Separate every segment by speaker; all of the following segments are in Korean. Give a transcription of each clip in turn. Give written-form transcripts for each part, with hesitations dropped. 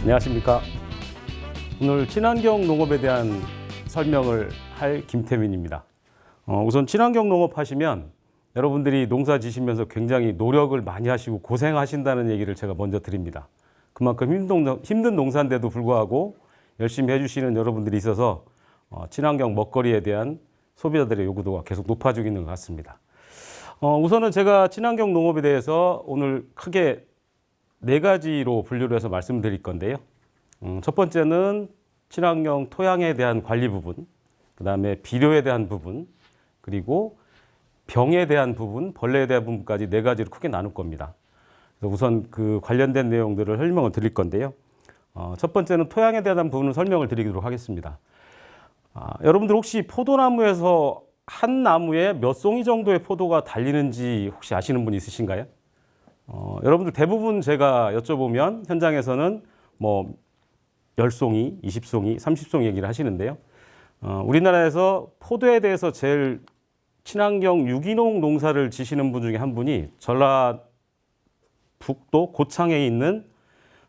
Speaker 1: 안녕하십니까. 오늘 친환경 농업에 대한 설명을 할 김태민입니다. 우선 친환경 농업 하시면 여러분들이 농사 지시면서 굉장히 노력을 많이 하시고 고생하신다는 얘기를 제가 먼저 드립니다. 그만큼 힘든 농사인데도 불구하고 열심히 해주시는 여러분들이 있어서 친환경 먹거리에 대한 소비자들의 요구도가 계속 높아지고 있는 것 같습니다. 우선은 제가 친환경 농업에 대해서 오늘 크게 4가지로 분류를 해서 말씀드릴 건데요. 첫 번째는 친환경 토양에 대한 관리 부분, 그 다음에 비료에 대한 부분, 그리고 병에 대한 부분, 벌레에 대한 부분까지 4가지로 크게 나눌 겁니다. 그래서 우선 그 관련된 내용들을 설명을 드릴 건데요. 첫 번째는 토양에 대한 부분을 설명을 드리도록 하겠습니다. 여러분들 혹시 포도나무에서 한 나무에 몇 송이 정도의 포도가 달리는지 혹시 아시는 분 있으신가요? 여러분들 대부분 제가 여쭤보면 현장에서는 뭐 10송이, 20송이, 30송이 얘기를 하시는데요. 우리나라에서 포도에 대해서 제일 친환경 유기농 농사를 지시는 분 중에 한 분이 전라북도 고창에 있는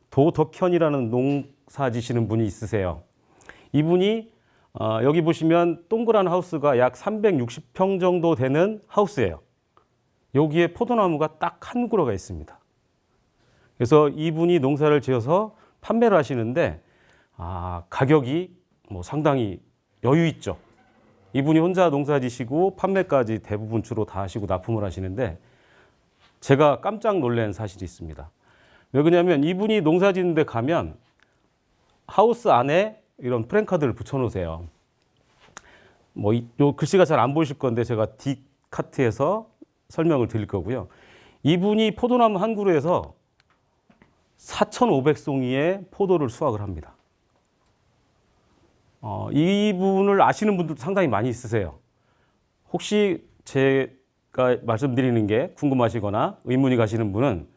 Speaker 1: 도덕현이라는 농사 지시는 분이 있으세요. 이분이 여기 보시면 동그란 하우스가 약 360평 정도 되는 하우스예요. 여기에 포도나무가 딱 한 그루가 있습니다. 그래서 이분이 농사를 지어서 판매를 하시는데 가격이 뭐 상당히 여유 있죠. 이분이 혼자 농사 지시고 판매까지 대부분 주로 다 하시고 납품을 하시는데 제가 깜짝 놀란 사실이 있습니다. 왜 그러냐면 이분이 농사 짓는 데 가면 하우스 안에 이런 프랜카드를 붙여 놓으세요. 뭐 요 글씨가 잘 안 보이실 건데 제가 뒷카트에서 설명을 드릴 거고요. 이분이 포도나무 한 그루에서 4,500송이의 포도를 수확을 합니다. 이분을 아시는 분들도 상당히 많이 있으세요. 혹시 제가 말씀드리는 게 궁금하시거나 의문이 가시는 분은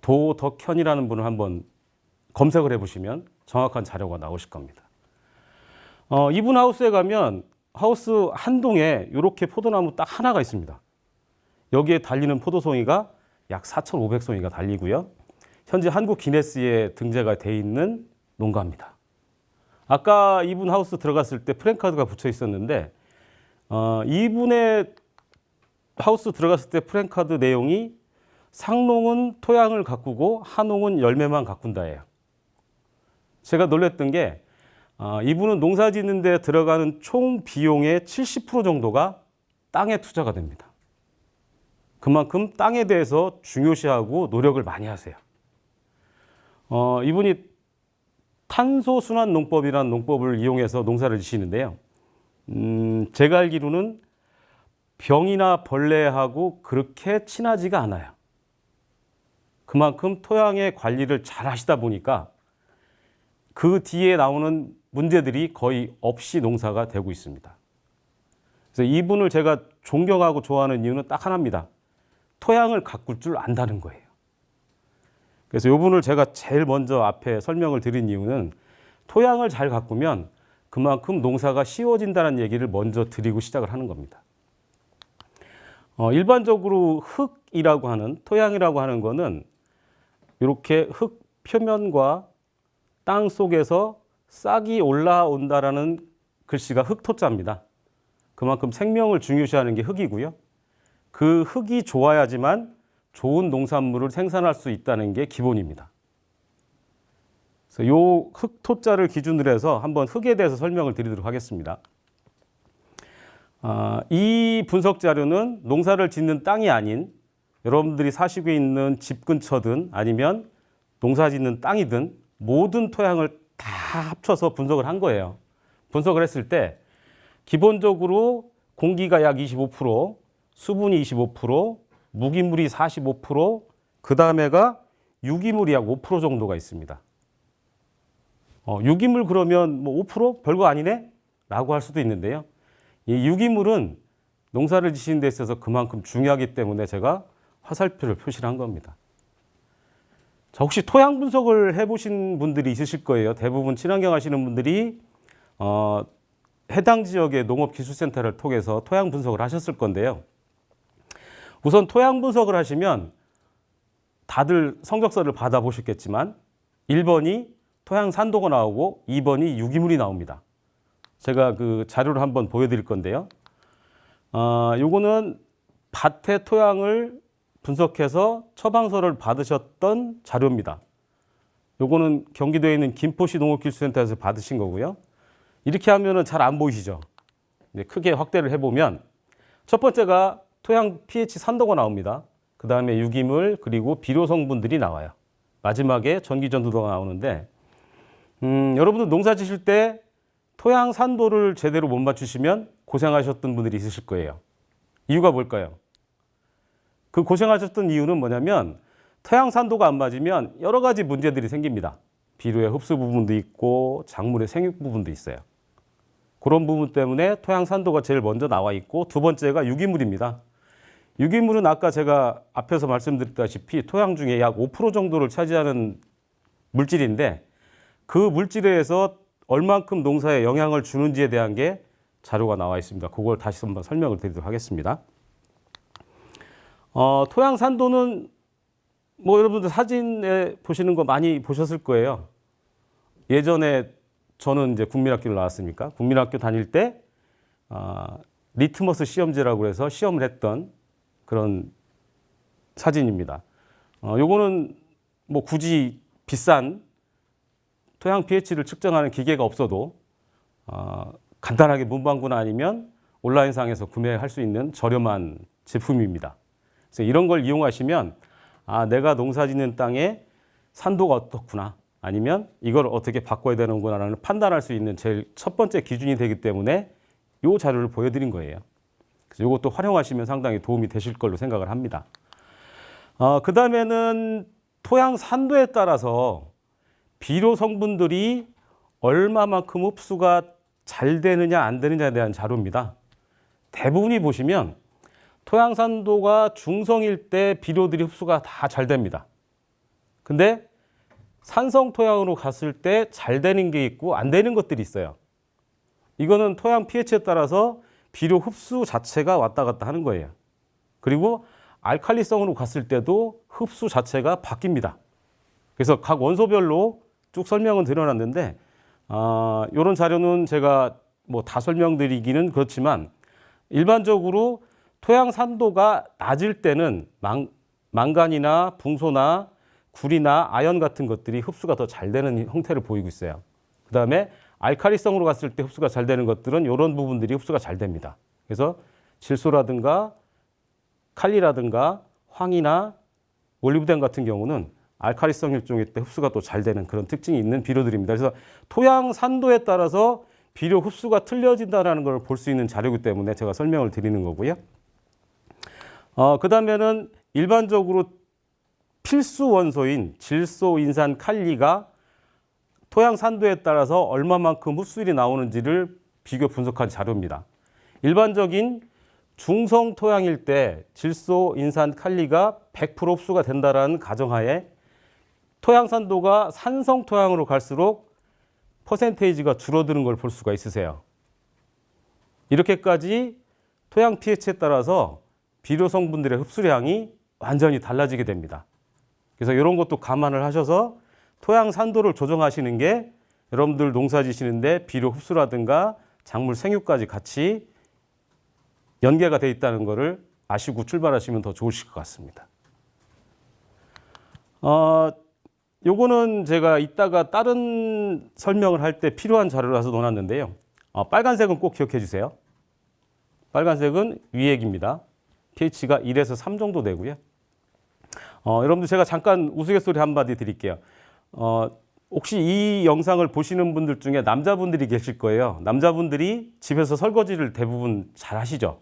Speaker 1: 도덕현이라는 분을 한번 검색을 해보시면 정확한 자료가 나오실 겁니다. 이분 하우스에 가면 하우스 한 동에 이렇게 포도나무 딱 하나가 있습니다. 여기에 달리는 포도송이가 약 4,500송이가 달리고요. 현재 한국 기네스에 등재가 돼 있는 농가입니다. 아까 이분 하우스 들어갔을 때 프랜카드가 붙여 있었는데 이분의 하우스 들어갔을 때 프랜카드 내용이 상농은 토양을 가꾸고 하농은 열매만 가꾼다예요. 제가 놀랐던 게 이분은 농사 짓는 데 들어가는 총 비용의 70% 정도가 땅에 투자가 됩니다. 그만큼 땅에 대해서 중요시하고 노력을 많이 하세요. 이분이 탄소순환 농법이라는 농법을 이용해서 농사를 지시는데요. 제가 알기로는 병이나 벌레하고 그렇게 친하지가 않아요. 그만큼 토양의 관리를 잘 하시다 보니까 그 뒤에 나오는 문제들이 거의 없이 농사가 되고 있습니다. 그래서 이분을 제가 존경하고 좋아하는 이유는 딱 하나입니다. 토양을 가꿀 줄 안다는 거예요. 그래서 이분을 제가 제일 먼저 앞에 설명을 드린 이유는 토양을 잘 가꾸면 그만큼 농사가 쉬워진다는 얘기를 먼저 드리고 시작을 하는 겁니다. 일반적으로 흙이라고 하는, 토양이라고 하는 거는 이렇게 흙 표면과 땅 속에서 싹이 올라온다라는 글씨가 흙토자입니다. 그만큼 생명을 중요시하는 게 흙이고요. 그 흙이 좋아야지만 좋은 농산물을 생산할 수 있다는 게 기본입니다. 그래서 요 흙토자를 기준으로 해서 한번 흙에 대해서 설명을 드리도록 하겠습니다. 이 분석 자료는 농사를 짓는 땅이 아닌 여러분들이 사시고 있는 집 근처든 아니면 농사 짓는 땅이든 모든 토양을 다 합쳐서 분석을 한 거예요. 분석을 했을 때 기본적으로 공기가 약 25%, 수분이 25%, 무기물이 45%, 그 다음에가 유기물이 약 5% 정도가 있습니다. 유기물 그러면 뭐 5% 별거 아니네? 라고 할 수도 있는데요. 이 유기물은 농사를 지시는 데 있어서 그만큼 중요하기 때문에 제가 화살표를 표시를 한 겁니다. 자, 혹시 토양 분석을 해보신 분들이 있으실 거예요. 대부분 친환경 하시는 분들이 해당 지역의 농업기술센터를 통해서 토양 분석을 하셨을 건데요. 우선 토양 분석을 하시면 다들 성적서를 받아보셨겠지만 1번이 토양 산도가 나오고 2번이 유기물이 나옵니다. 제가 그 자료를 한번 보여드릴 건데요. 요거는 밭의 토양을 분석해서 처방서를 받으셨던 자료입니다. 요거는 경기도에 있는 김포시 농업기술센터에서 받으신 거고요. 이렇게 하면은 잘 안 보이시죠? 이제 크게 확대를 해보면 첫 번째가 토양 pH 산도가 나옵니다. 그 다음에 유기물 그리고 비료 성분들이 나와요. 마지막에 전기전도가 나오는데 여러분들 농사 지실 때 토양 산도를 제대로 못 맞추시면 고생하셨던 분들이 있으실 거예요. 이유가 뭘까요? 그 고생하셨던 이유는 뭐냐면 토양 산도가 안 맞으면 여러 가지 문제들이 생깁니다. 비료의 흡수 부분도 있고 작물의 생육 부분도 있어요. 그런 부분 때문에 토양 산도가 제일 먼저 나와 있고 두 번째가 유기물입니다. 유기물은 아까 제가 앞에서 말씀드렸다시피 토양 중에 약 5% 정도를 차지하는 물질인데 그 물질에 의해서 얼만큼 농사에 영향을 주는지에 대한 게 자료가 나와 있습니다. 그걸 다시 한번 설명을 드리도록 하겠습니다. 토양 산도는 뭐 여러분들 사진에 보시는 거 많이 보셨을 거예요. 예전에 저는 이제 국민학교를 나왔으니까 국민학교 다닐 때 리트머스 시험지라고 해서 시험을 했던 그런 사진입니다. 요거는 뭐 굳이 비싼 토양 pH를 측정하는 기계가 없어도 간단하게 문방구나 아니면 온라인상에서 구매할 수 있는 저렴한 제품입니다. 그래서 이런 걸 이용하시면 내가 농사짓는 땅의 산도가 어떻구나 아니면 이걸 어떻게 바꿔야 되는구나라는 판단할 수 있는 제일 첫 번째 기준이 되기 때문에 이 자료를 보여드린 거예요. 그래서 이것도 활용하시면 상당히 도움이 되실 걸로 생각을 합니다. 그 다음에는 토양 산도에 따라서 비료 성분들이 얼마만큼 흡수가 잘 되느냐 안 되느냐에 대한 자료입니다. 대부분이 보시면 토양 산도가 중성일 때 비료들이 흡수가 다 잘 됩니다. 근데 산성 토양으로 갔을 때 잘 되는 게 있고 안 되는 것들이 있어요. 이거는 토양 pH에 따라서 비료 흡수 자체가 왔다 갔다 하는 거예요. 그리고 알칼리성으로 갔을 때도 흡수 자체가 바뀝니다. 그래서 각 원소별로 쭉 설명은 드려놨는데 이런 자료는 제가 뭐 다 설명드리기는 그렇지만 일반적으로 토양 산도가 낮을 때는 망간이나 붕소나 구리나 아연 같은 것들이 흡수가 더 잘 되는 형태를 보이고 있어요. 그 다음에 알칼리성으로 갔을 때 흡수가 잘 되는 것들은 이런 부분들이 흡수가 잘 됩니다. 그래서 질소라든가 칼리라든가 황이나 올리브덴 같은 경우는 알칼리성 일종일 때 흡수가 또 잘 되는 그런 특징이 있는 비료들입니다. 그래서 토양 산도에 따라서 비료 흡수가 틀려진다는 걸 볼 수 있는 자료이기 때문에 제가 설명을 드리는 거고요. 그 다음에는 일반적으로 필수 원소인 질소, 인산, 칼리가 토양 산도에 따라서 얼마만큼 흡수율이 나오는지를 비교 분석한 자료입니다. 일반적인 중성 토양일 때 질소, 인산, 칼리가 100% 흡수가 된다는 가정하에 토양 산도가 산성 토양으로 갈수록 퍼센테이지가 줄어드는 걸 볼 수가 있으세요. 이렇게까지 토양 pH에 따라서 비료 성분들의 흡수량이 완전히 달라지게 됩니다. 그래서 이런 것도 감안을 하셔서 토양 산도를 조정하시는 게 여러분들 농사 지시는데 비료 흡수라든가 작물 생육까지 같이 연계가 되어 있다는 것을 아시고 출발하시면 더 좋으실 것 같습니다. 요거는 제가 이따가 다른 설명을 할 때 필요한 자료라서 넣어놨는데요. 빨간색은 꼭 기억해 주세요. 빨간색은 위액입니다. pH가 1에서 3 정도 되고요. 여러분들 제가 잠깐 우스갯소리 한마디 드릴게요. 혹시 이 영상을 보시는 분들 중에 남자분들이 계실 거예요. 남자분들이 집에서 설거지를 대부분 잘 하시죠.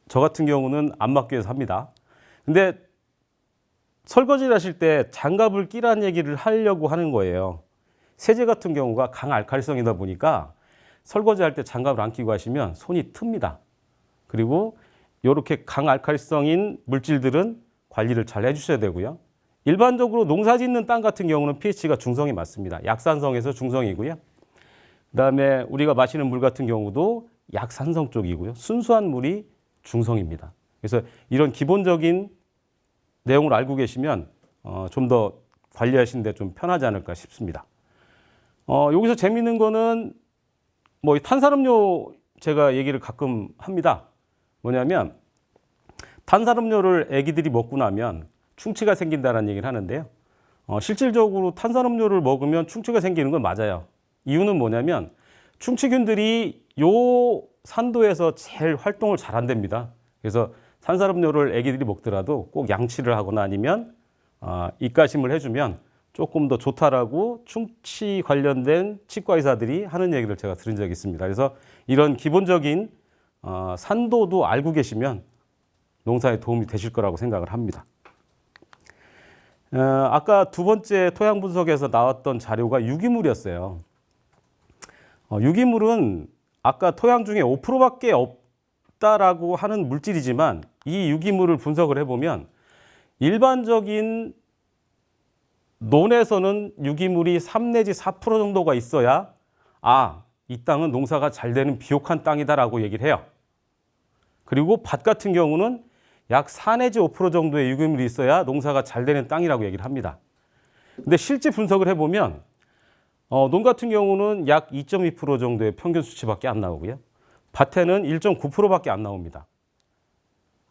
Speaker 1: 저 같은 경우는 안마교에서 합니다. 근데 설거지를 하실 때 장갑을 끼라는 얘기를 하려고 하는 거예요. 세제 같은 경우가 강알칼리성이다 보니까 설거지 할 때 장갑을 안 끼고 하시면 손이 틉니다. 그리고 이렇게 강알칼리성인 물질들은 관리를 잘 해주셔야 되고요. 일반적으로 농사 짓는 땅 같은 경우는 pH가 중성이 맞습니다. 약산성에서 중성이고요. 그다음에 우리가 마시는 물 같은 경우도 약산성 쪽이고요. 순수한 물이 중성입니다. 그래서 이런 기본적인 내용을 알고 계시면 좀 더 관리하시는 데 좀 편하지 않을까 싶습니다. 여기서 재밌는 거는 뭐 탄산음료 제가 얘기를 가끔 합니다. 뭐냐면 탄산음료를 애기들이 먹고 나면 충치가 생긴다는 얘기를 하는데요. 실질적으로 탄산음료를 먹으면 충치가 생기는 건 맞아요. 이유는 뭐냐면 충치균들이 요 산도에서 제일 활동을 잘 한답니다. 그래서 탄산음료를 애기들이 먹더라도 꼭 양치를 하거나 아니면 입가심을 해주면 조금 더 좋다라고 충치 관련된 치과 의사들이 하는 얘기를 제가 들은 적이 있습니다. 그래서 이런 기본적인 산도도 알고 계시면 농사에 도움이 되실 거라고 생각을 합니다. 아까 두 번째 토양 분석에서 나왔던 자료가 유기물이었어요. 유기물은 아까 토양 중에 5%밖에 없다라고 하는 물질이지만 이 유기물을 분석을 해보면 일반적인 논에서는 유기물이 3 내지 4% 정도가 있어야 이 땅은 농사가 잘 되는 비옥한 땅이다라고 얘기를 해요. 그리고 밭 같은 경우는 약 4 내지 5% 정도의 유기물이 있어야 농사가 잘 되는 땅이라고 얘기를 합니다. 근데 실제 분석을 해보면 논 같은 경우는 약 2.2% 정도의 평균 수치밖에 안 나오고요. 밭에는 1.9%밖에 안 나옵니다.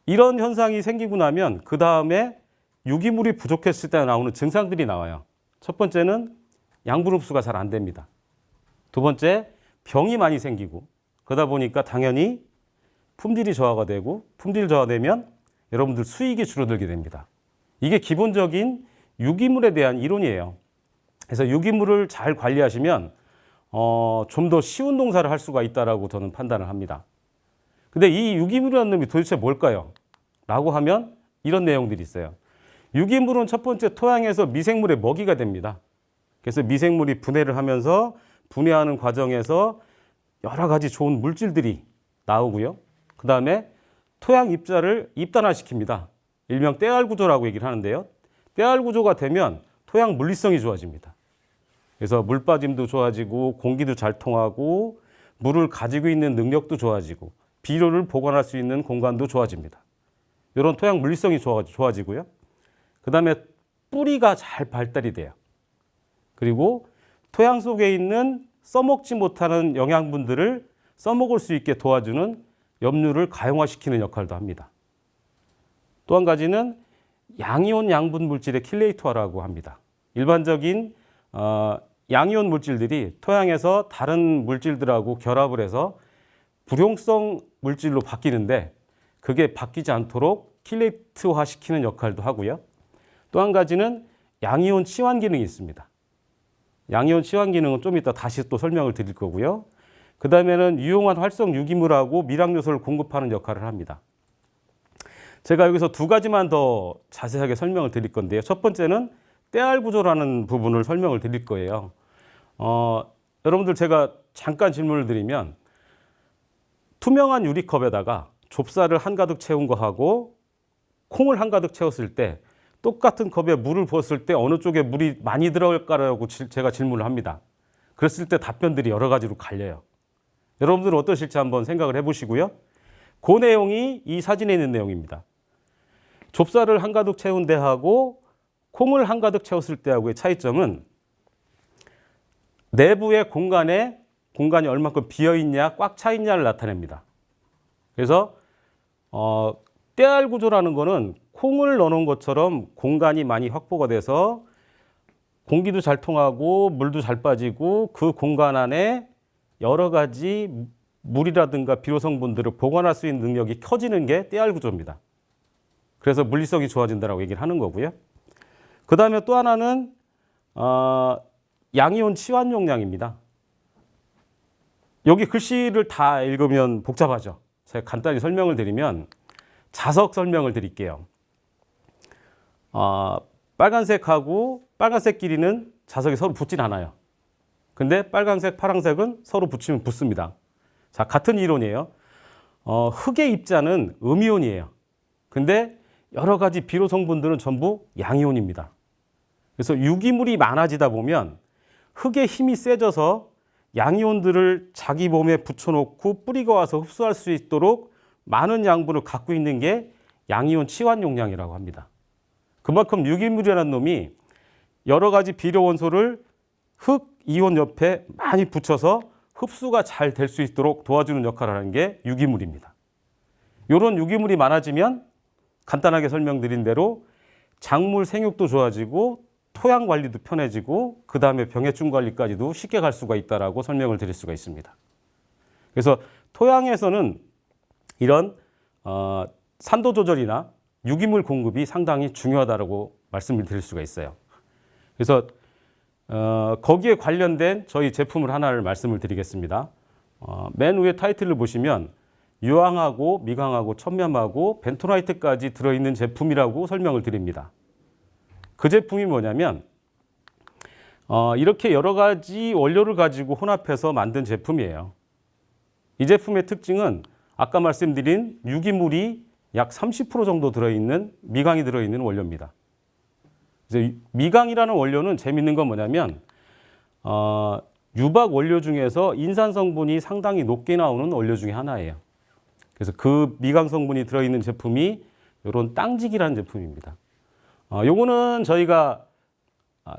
Speaker 1: 이런 현상이 생기고 나면 그 다음에 유기물이 부족했을 때 나오는 증상들이 나와요. 첫 번째는 양분 흡수가 잘 안 됩니다. 두 번째, 병이 많이 생기고 그러다 보니까 당연히 품질이 저하가 되고 품질 저하되면 여러분들 수익이 줄어들게 됩니다. 이게 기본적인 유기물에 대한 이론이에요. 그래서 유기물을 잘 관리하시면 좀 더 쉬운 농사를 할 수가 있다라고 저는 판단을 합니다. 근데 이 유기물이라는 놈이 도대체 뭘까요? 라고 하면 이런 내용들이 있어요. 유기물은 첫 번째 토양에서 미생물의 먹이가 됩니다. 그래서 미생물이 분해를 하면서 분해하는 과정에서 여러 가지 좋은 물질들이 나오고요. 그 다음에 토양 입자를 입단화시킵니다. 일명 떼알 구조라고 얘기를 하는데요. 떼알 구조가 되면 토양 물리성이 좋아집니다. 그래서 물 빠짐도 좋아지고 공기도 잘 통하고 물을 가지고 있는 능력도 좋아지고 비료를 보관할 수 있는 공간도 좋아집니다. 이런 토양 물리성이 좋아지고요. 그 다음에 뿌리가 잘 발달이 돼요. 그리고 토양 속에 있는 써먹지 못하는 영양분들을 써먹을 수 있게 도와주는 염류를 가용화시키는 역할도 합니다. 또 한 가지는 양이온 양분 물질의 킬레이터라고 합니다. 일반적인 양이온 물질들이 토양에서 다른 물질들하고 결합을 해서 불용성 물질로 바뀌는데 그게 바뀌지 않도록 킬레이트화 시키는 역할도 하고요. 또 한 가지는 양이온 치환 기능이 있습니다. 양이온 치환 기능은 좀 이따 다시 또 설명을 드릴 거고요. 그 다음에는 유용한 활성 유기물하고 미량 요소를 공급하는 역할을 합니다. 제가 여기서 두 가지만 더 자세하게 설명을 드릴 건데요. 첫 번째는 떼알 구조라는 부분을 설명을 드릴 거예요. 여러분들 제가 잠깐 질문을 드리면 투명한 유리컵에다가 좁쌀을 한가득 채운 거하고 콩을 한가득 채웠을 때 똑같은 컵에 물을 부었을 때 어느 쪽에 물이 많이 들어갈까라고 제가 질문을 합니다. 그랬을 때 답변들이 여러 가지로 갈려요. 여러분들은 어떠실지 한번 생각을 해보시고요. 그 내용이 이 사진에 있는 내용입니다. 좁쌀을 한가득 채운 데하고 콩을 한가득 채웠을 때하고의 차이점은 내부의 공간이 얼마큼 비어있냐, 꽉 차 있냐를 나타냅니다. 그래서 떼알 구조라는 거는 콩을 넣어놓은 것처럼 공간이 많이 확보가 돼서 공기도 잘 통하고 물도 잘 빠지고 그 공간 안에 여러 가지 물이라든가 비료 성분들을 보관할 수 있는 능력이 켜지는 게 떼알 구조입니다. 그래서 물리성이 좋아진다고 얘기를 하는 거고요. 그 다음에 또 하나는 양이온 치환 용량입니다. 여기 글씨를 다 읽으면 복잡하죠. 제가 간단히 설명을 드리면 자석 설명을 드릴게요. 빨간색하고 빨간색끼리는 자석이 서로 붙진 않아요. 근데 빨간색, 파란색은 서로 붙이면 붙습니다. 자, 같은 이론이에요. 흙의 입자는 음이온이에요. 근데 여러 가지 비료 성분들은 전부 양이온입니다. 그래서 유기물이 많아지다 보면 흙의 힘이 세져서 양이온들을 자기 몸에 붙여놓고 뿌리가 와서 흡수할 수 있도록 많은 양분을 갖고 있는 게 양이온 치환 용량이라고 합니다. 그만큼 유기물이라는 놈이 여러 가지 비료 원소를 흙 이온 옆에 많이 붙여서 흡수가 잘 될 수 있도록 도와주는 역할을 하는 게 유기물입니다. 이런 유기물이 많아지면 간단하게 설명드린 대로 작물 생육도 좋아지고 토양 관리도 편해지고 그 다음에 병해충 관리까지도 쉽게 갈 수가 있다라고 설명을 드릴 수가 있습니다. 그래서 토양에서는 이런 산도 조절이나 유기물 공급이 상당히 중요하다고 말씀을 드릴 수가 있어요. 그래서 거기에 관련된 저희 제품을 하나를 말씀을 드리겠습니다. 맨 위에 타이틀을 보시면 유황하고 미강하고 천면하고 벤토나이트까지 들어있는 제품이라고 설명을 드립니다. 그 제품이 뭐냐면 이렇게 여러 가지 원료를 가지고 혼합해서 만든 제품이에요. 이 제품의 특징은 아까 말씀드린 유기물이 약 30% 정도 들어있는 미강이 들어있는 원료입니다. 그래서 미강이라는 원료는 재밌는 건 뭐냐면 유박 원료 중에서 인산 성분이 상당히 높게 나오는 원료 중에 하나예요. 그래서 그 미강 성분이 들어있는 제품이 이런 땅지기라는 제품입니다. 요거는 저희가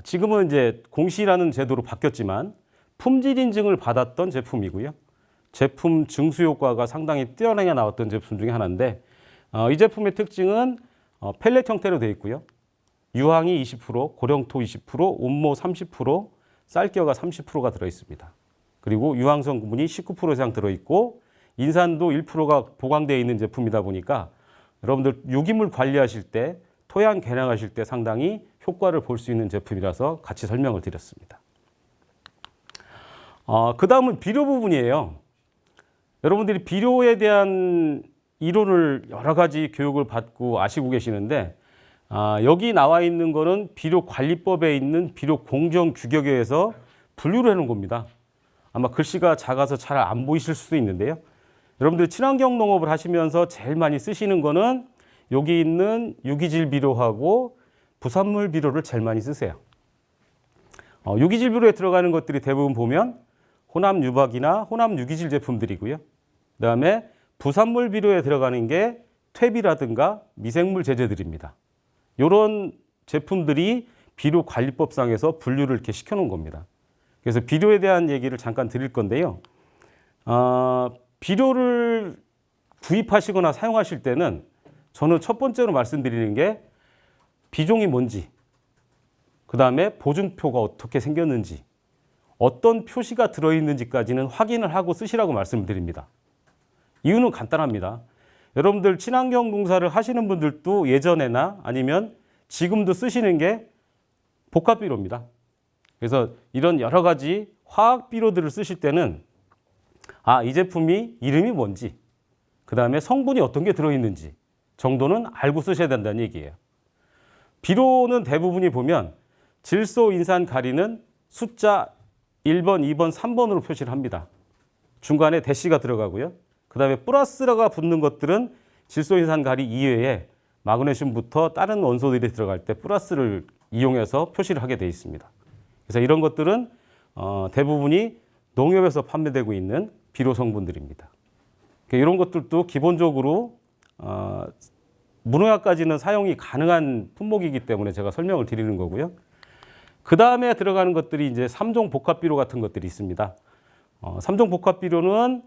Speaker 1: 지금은 이제 공시라는 제도로 바뀌었지만 품질 인증을 받았던 제품이고요. 제품 증수 효과가 상당히 뛰어나게 나왔던 제품 중에 하나인데 이 제품의 특징은 펠렛 형태로 되어 있고요. 유황이 20%, 고령토 20%, 온모 30%, 쌀겨가 30%가 들어있습니다. 그리고 유황 성분이 19% 이상 들어있고 인산도 1%가 보강되어 있는 제품이다 보니까 여러분들 유기물 관리하실 때 토양 개량하실 때 상당히 효과를 볼 수 있는 제품이라서 같이 설명을 드렸습니다. 그 다음은 비료 부분이에요. 여러분들이 비료에 대한 이론을 여러 가지 교육을 받고 아시고 계시는데 여기 나와 있는 거는 비료 관리법에 있는 비료 공정 규격에 의해서 분류를 해놓은 겁니다. 아마 글씨가 작아서 잘 안 보이실 수도 있는데요. 여러분들 친환경 농업을 하시면서 제일 많이 쓰시는 거는 여기 있는 유기질 비료하고 부산물 비료를 제일 많이 쓰세요. 유기질 비료에 들어가는 것들이 대부분 보면 혼합 유박이나 혼합 유기질 제품들이고요. 그다음에 부산물 비료에 들어가는 게 퇴비라든가 미생물 제제들입니다. 이런 제품들이 비료 관리법상에서 분류를 이렇게 시켜놓은 겁니다. 그래서 비료에 대한 얘기를 잠깐 드릴 건데요. 비료를 구입하시거나 사용하실 때는 저는 첫 번째로 말씀드리는 게 비종이 뭔지, 그 다음에 보증표가 어떻게 생겼는지, 어떤 표시가 들어있는지까지는 확인을 하고 쓰시라고 말씀을 드립니다. 이유는 간단합니다. 여러분들 친환경 농사를 하시는 분들도 예전에나 아니면 지금도 쓰시는 게 복합비료입니다. 그래서 이런 여러 가지 화학비료들을 쓰실 때는 이 제품이 이름이 뭔지, 그 다음에 성분이 어떤 게 들어있는지 정도는 알고 쓰셔야 된다는 얘기예요. 비료는 대부분이 보면 질소, 인산, 가리는 숫자 1번, 2번, 3번으로 표시를 합니다. 중간에 대시가 들어가고요. 그 다음에 플러스가 붙는 것들은 질소, 인산, 가리 이외에 마그네슘부터 다른 원소들이 들어갈 때 플러스를 이용해서 표시를 하게 되어 있습니다. 그래서 이런 것들은 대부분이 농협에서 판매되고 있는 비료 성분들입니다. 이런 것들도 기본적으로 무농약까지는 사용이 가능한 품목이기 때문에 제가 설명을 드리는 거고요. 그 다음에 들어가는 것들이 이제 3종 복합비료 같은 것들이 있습니다. 3종 복합비료는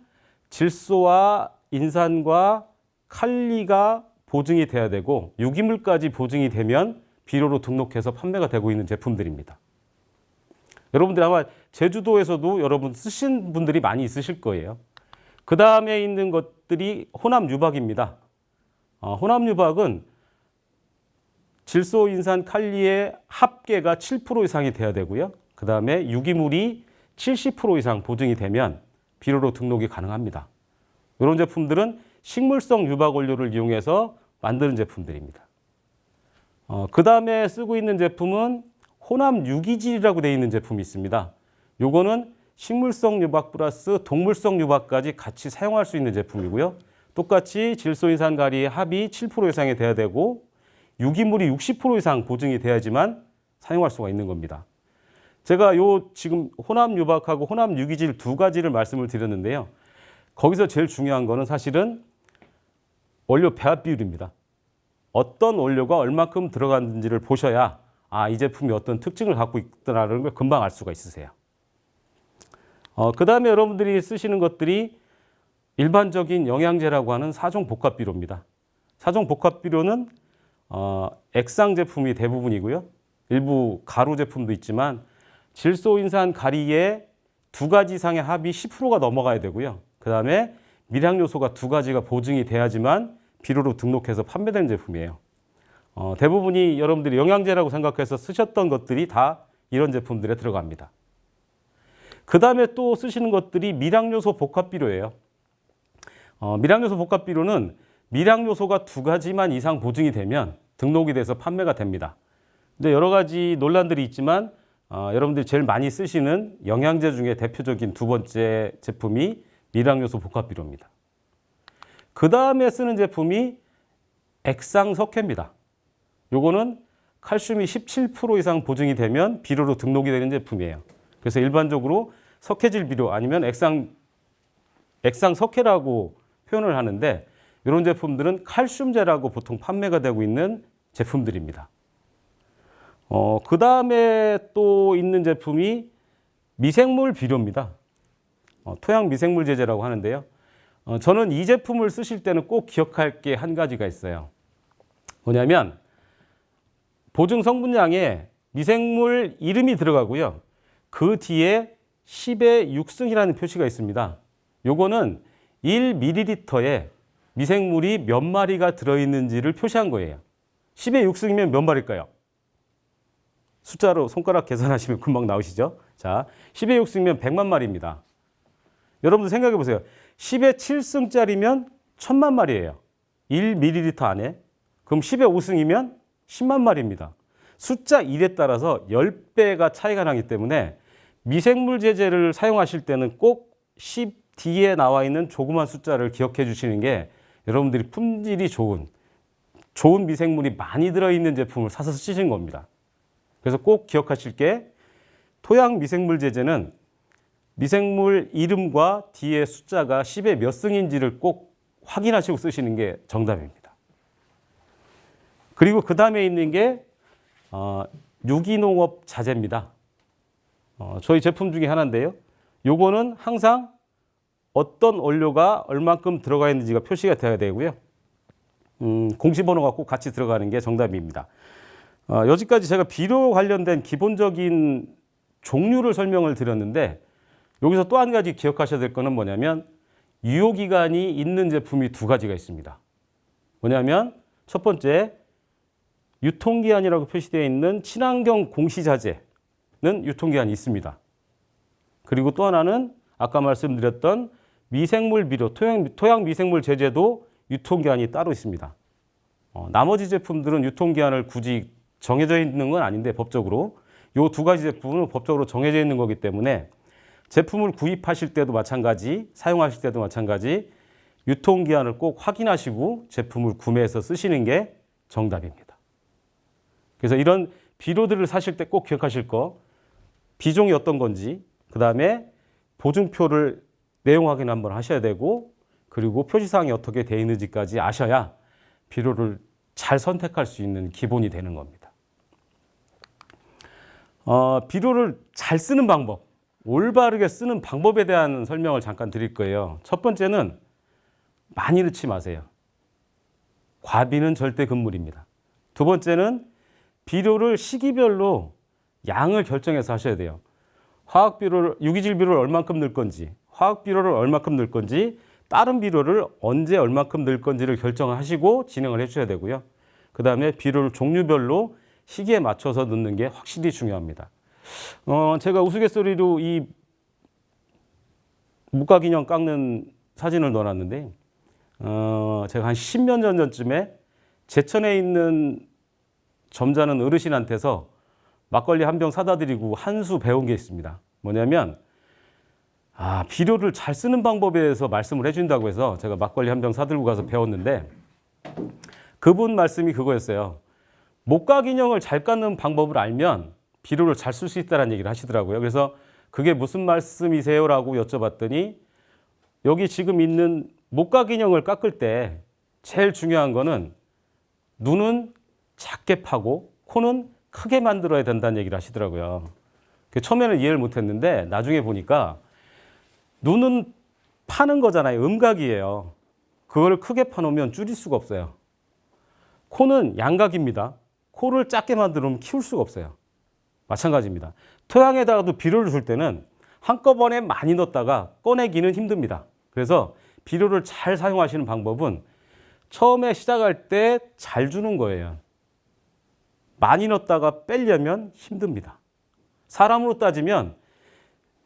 Speaker 1: 질소와 인산과 칼리가 보증이 돼야 되고 유기물까지 보증이 되면 비료로 등록해서 판매가 되고 있는 제품들입니다. 여러분들 아마 제주도에서도 여러분 쓰신 분들이 많이 있으실 거예요. 그 다음에 있는 것들이 혼합 유박입니다. 혼합 유박은 질소, 인산, 칼리의 합계가 7% 이상이 돼야 되고요. 그 다음에 유기물이 70% 이상 보증이 되면 비료로 등록이 가능합니다. 이런 제품들은 식물성 유박 원료를 이용해서 만드는 제품들입니다. 그 다음에 쓰고 있는 제품은 혼합 유기질이라고 되어 있는 제품이 있습니다. 요거는 식물성 유박 플러스 동물성 유박까지 같이 사용할 수 있는 제품이고요. 똑같이 질소인산 가리의 합이 7% 이상이 돼야 되고 유기물이 60% 이상 보증이 돼야지만 사용할 수가 있는 겁니다. 제가 지금 혼합 유박하고 혼합 유기질 두 가지를 말씀을 드렸는데요. 거기서 제일 중요한 거는 사실은 원료 배합 비율입니다. 어떤 원료가 얼마큼 들어갔는지를 보셔야 이 제품이 어떤 특징을 갖고 있다는 걸 금방 알 수가 있으세요. 그 다음에 여러분들이 쓰시는 것들이 일반적인 영양제라고 하는 사종 복합비료입니다. 사종 복합비료는 액상 제품이 대부분이고요. 일부 가루 제품도 있지만 질소인산 가리에 두 가지 이상의 합이 10%가 넘어가야 되고요. 그 다음에 미량 요소가 두 가지가 보증이 돼야지만 비료로 등록해서 판매되는 제품이에요. 대부분이 여러분들이 영양제라고 생각해서 쓰셨던 것들이 다 이런 제품들에 들어갑니다. 그 다음에 또 쓰시는 것들이 미량요소 복합비료예요. 미량요소 복합비료는 미량요소가 두 가지만 이상 보증이 되면 등록이 돼서 판매가 됩니다. 근데 여러 가지 논란들이 있지만 여러분들이 제일 많이 쓰시는 영양제 중에 대표적인 두 번째 제품이 미량요소 복합비료입니다. 그 다음에 쓰는 제품이 액상석회입니다. 요거는 칼슘이 17% 이상 보증이 되면 비료로 등록이 되는 제품이에요. 그래서 일반적으로 석회질 비료 아니면 액상석회라고 표현을 하는데 이런 제품들은 칼슘제라고 보통 판매가 되고 있는 제품들입니다. 그 다음에 또 있는 제품이 미생물 비료입니다. 토양 미생물 제제라고 하는데요. 저는 이 제품을 쓰실 때는 꼭 기억할 게 한 가지가 있어요. 뭐냐면 보증 성분량에 미생물 이름이 들어가고요. 그 뒤에 10의 6승이라는 표시가 있습니다. 요거는 1ml에 미생물이 몇 마리가 들어있는지를 표시한 거예요. 10의 6승이면 몇 마리일까요? 숫자로 손가락 계산하시면 금방 나오시죠? 자, 10의 6승이면 100만 마리입니다. 여러분들 생각해 보세요. 10의 7승짜리면 1000만 마리예요. 1ml 안에. 그럼 10의 5승이면 10만 마리입니다. 숫자 1에 따라서 10배가 차이가 나기 때문에 미생물 제제를 사용하실 때는 꼭 10D에 나와 있는 조그만 숫자를 기억해 주시는 게 여러분들이 품질이 좋은 미생물이 많이 들어있는 제품을 사서 쓰시는 겁니다. 그래서 꼭 기억하실 게 토양 미생물 제제는 미생물 이름과 뒤에 숫자가 10의 몇 승인지를 꼭 확인하시고 쓰시는 게 정답입니다. 그리고 그 다음에 있는 게 유기농업 자재입니다. 저희 제품 중에 하나인데요. 요거는 항상 어떤 원료가 얼만큼 들어가 있는지가 표시가 돼야 되고요. 공시번호가 꼭 같이 들어가는 게 정답입니다. 여기까지 제가 비료 관련된 기본적인 종류를 설명을 드렸는데 여기서 또 한 가지 기억하셔야 될 거는 뭐냐면 유효기간이 있는 제품이 두 가지가 있습니다. 뭐냐면 첫 번째 유통기한이라고 표시되어 있는 친환경 공시자재는 유통기한이 있습니다. 그리고 또 하나는 아까 말씀드렸던 미생물 비료, 토양 미생물 제제도 유통기한이 따로 있습니다. 나머지 제품들은 유통기한을 굳이 정해져 있는 건 아닌데 법적으로 이 두 가지 제품은 법적으로 정해져 있는 거기 때문에 제품을 구입하실 때도 마찬가지, 사용하실 때도 마찬가지 유통기한을 꼭 확인하시고 제품을 구매해서 쓰시는 게 정답입니다. 그래서 이런 비료들을 사실 때 꼭 기억하실 거 비종이 어떤 건지 그 다음에 보증표를 내용 확인 한번 하셔야 되고 그리고 표시사항이 어떻게 되어 있는지까지 아셔야 비료를 잘 선택할 수 있는 기본이 되는 겁니다. 비료를 잘 쓰는 방법, 올바르게 쓰는 방법에 대한 설명을 잠깐 드릴 거예요. 첫 번째는 많이 넣지 마세요. 과비는 절대 금물입니다. 두 번째는 비료를 시기별로 양을 결정해서 하셔야 돼요. 유기질 비료를 얼만큼 넣을 건지, 화학 비료를 얼만큼 넣을 건지, 다른 비료를 언제 얼만큼 넣을 건지를 결정하시고 진행을 해주셔야 되고요. 그 다음에 비료를 종류별로 시기에 맞춰서 넣는 게 확실히 중요합니다. 제가 우스갯소리로 이 무가기념 깎는 사진을 넣어놨는데 제가 한 10년 전쯤에 제천에 있는 점잖은 어르신한테서 막걸리 한 병 사다 드리고 한 수 배운 게 있습니다. 뭐냐면 비료를 잘 쓰는 방법에 대해서 말씀을 해준다고 해서 제가 막걸리 한 병 사들고 가서 배웠는데 그분 말씀이 그거였어요. 목각인형을 잘 깎는 방법을 알면 비료를 잘 쓸 수 있다는 얘기를 하시더라고요. 그래서 그게 무슨 말씀이세요라고 여쭤봤더니 여기 지금 있는 목각인형을 깎을 때 제일 중요한 거는 눈은 작게 파고 코는 크게 만들어야 된다는 얘기를 하시더라고요. 처음에는 이해를 못했는데 나중에 보니까 눈은 파는 거잖아요. 음각이에요. 그걸 크게 파놓으면 줄일 수가 없어요. 코는 양각입니다. 코를 작게 만들면 키울 수가 없어요. 마찬가지입니다. 토양에다가도 비료를 줄 때는 한꺼번에 많이 넣었다가 꺼내기는 힘듭니다. 그래서 비료를 잘 사용하시는 방법은 처음에 시작할 때 잘 주는 거예요. 많이 넣었다가 빼려면 힘듭니다. 사람으로 따지면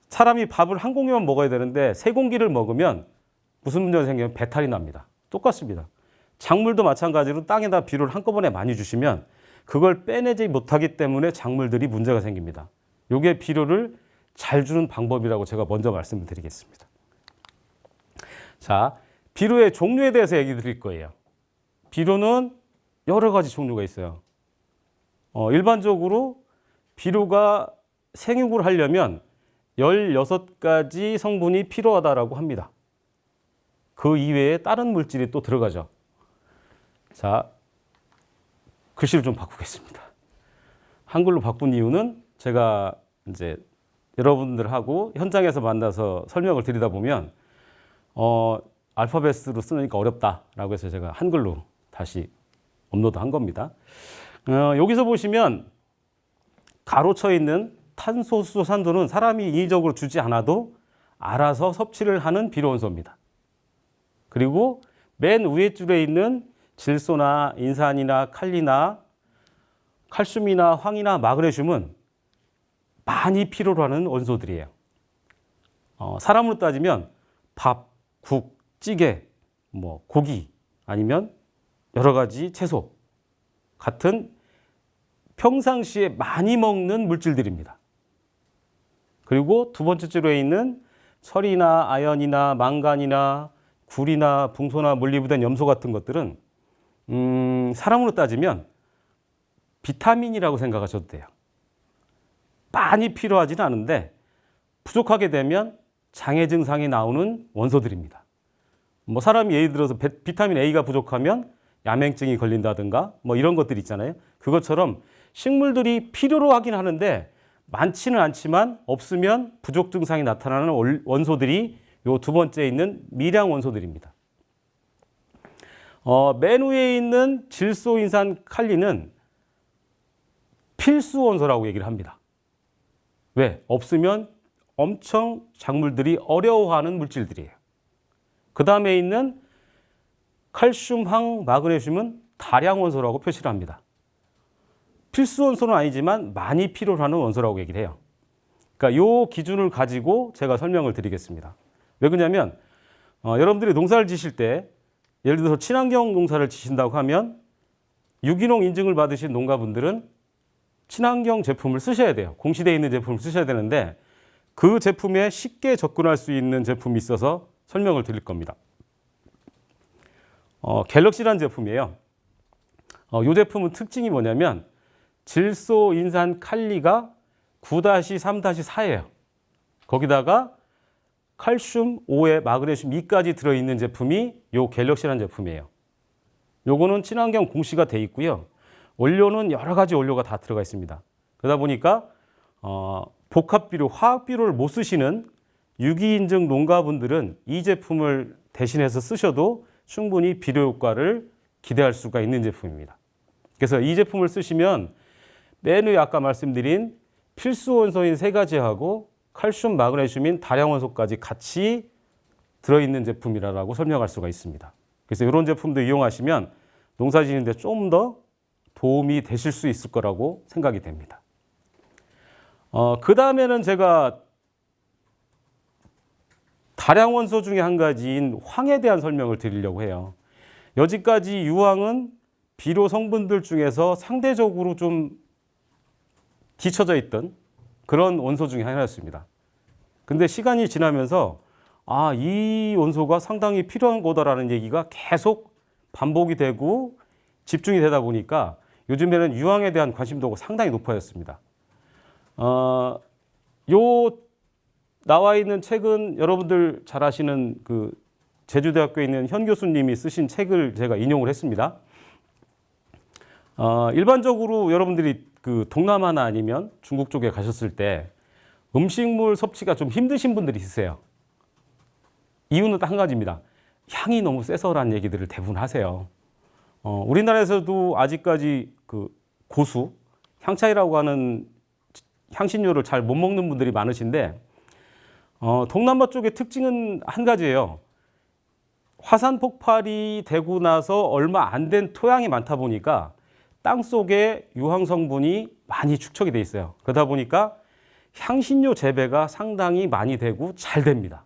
Speaker 1: 사람이 밥을 한 공기만 먹어야 되는데 세 공기를 먹으면 무슨 문제가 생기면 배탈이 납니다. 똑같습니다. 작물도 마찬가지로 땅에다 비료를 한꺼번에 많이 주시면 그걸 빼내지 못하기 때문에 작물들이 문제가 생깁니다. 이게 비료를 잘 주는 방법이라고 제가 먼저 말씀을 드리겠습니다. 자, 비료의 종류에 대해서 얘기 드릴 거예요. 비료는 여러 가지 종류가 있어요. 일반적으로 비료가 생육을 하려면 16가지 성분이 필요하다고 합니다. 그 이외에 다른 물질이 또 들어가죠. 자, 글씨를 좀 바꾸겠습니다. 한글로 바꾼 이유는 제가 이제 여러분들하고 현장에서 만나서 설명을 드리다 보면 알파벳으로 쓰니까 어렵다라고 해서 제가 한글로 다시 업로드한 겁니다. 여기서 보시면 가로쳐 있는 탄소, 수소, 산소는 사람이 인위적으로 주지 않아도 알아서 섭취를 하는 비료 원소입니다. 그리고 맨 위에 줄에 있는 질소나 인산이나 칼리나 칼슘이나 황이나 마그네슘은 많이 필요로 하는 원소들이에요. 사람으로 따지면 밥, 국, 찌개, 고기 아니면 여러 가지 채소 같은 평상시에 많이 먹는 물질들입니다. 그리고 두 번째 줄에 있는 철이나 아연이나 망간이나 굴이나 붕소나 물리부된 염소 같은 것들은 사람으로 따지면 비타민이라고 생각하셔도 돼요. 많이 필요하지는 않은데 부족하게 되면 장애 증상이 나오는 원소들입니다. 사람이 예를 들어서 비타민 A가 부족하면 야맹증이 걸린다든가 이런 것들 있잖아요. 그것처럼 식물들이 필요로 하긴 하는데 많지는 않지만 없으면 부족 증상이 나타나는 원소들이 요 두 번째에 있는 미량 원소들입니다. 맨 위에 있는 질소, 인산, 칼리는 필수 원소라고 얘기를 합니다. 왜? 없으면 엄청 작물들이 어려워하는 물질들이에요. 그 다음에 있는 칼슘, 황, 마그네슘은 다량 원소라고 표시를 합니다. 필수 원소는 아니지만 많이 필요로 하는 원소라고 얘기를 해요. 그러니까 이 기준을 가지고 제가 설명을 드리겠습니다. 왜 그러냐면 여러분들이 농사를 지실 때 예를 들어서 친환경 농사를 지신다고 하면 유기농 인증을 받으신 농가분들은 친환경 제품을 쓰셔야 돼요. 공시되어 있는 제품을 쓰셔야 되는데 그 제품에 쉽게 접근할 수 있는 제품이 있어서 설명을 드릴 겁니다. 갤럭시라는 제품이에요. 이 제품은 특징이 뭐냐면 질소, 인산, 칼리가 9-3-4예요. 거기다가 칼슘 5에 마그네슘 2까지 들어있는 제품이 이 갤럭시라는 제품이에요. 요거는 친환경 공시가 돼 있고요. 원료는 여러 가지 원료가 다 들어가 있습니다. 그러다 보니까 복합비료, 화학비료를 못 쓰시는 유기인증 농가분들은 이 제품을 대신해서 쓰셔도 충분히 비료 효과를 기대할 수가 있는 제품입니다. 그래서 이 제품을 쓰시면 맨 위에 아까 말씀드린 필수 원소인 3가지하고 칼슘, 마그네슘인 다량 원소까지 같이 들어있는 제품이라고 설명할 수가 있습니다. 그래서 이런 제품도 이용하시면 농사 지는데 좀 더 도움이 되실 수 있을 거라고 생각이 됩니다. 그 다음에는 제가 다량 원소 중에 한 가지인 황에 대한 설명을 드리려고 해요. 여지까지 유황은 비료 성분들 중에서 상대적으로 좀 뒤처져 있던 그런 원소 중에 하나였습니다. 근데 시간이 지나면서 이 원소가 상당히 필요한 거다라는 얘기가 계속 반복이 되고 집중이 되다 보니까 요즘에는 유황에 대한 관심도가 상당히 높아졌습니다. 요 나와 있는 책은 여러분들 잘 아시는 그 제주대학교에 있는 현 교수님이 쓰신 책을 제가 인용을 했습니다. 일반적으로 여러분들이 그 동남아나 아니면 중국 쪽에 가셨을 때 음식물 섭취가 좀 힘드신 분들이 있으세요. 이유는 딱 한 가지입니다. 향이 너무 세서라는 얘기들을 대부분 하세요. 우리나라에서도 아직까지 그 고수, 향차이라고 하는 향신료를 잘 못 먹는 분들이 많으신데 동남아 쪽의 특징은 한 가지예요. 화산 폭발이 되고 나서 얼마 안 된 토양이 많다 보니까 땅 속에 유황 성분이 많이 축적이 돼 있어요. 그러다 보니까 향신료 재배가 상당히 많이 되고 잘 됩니다.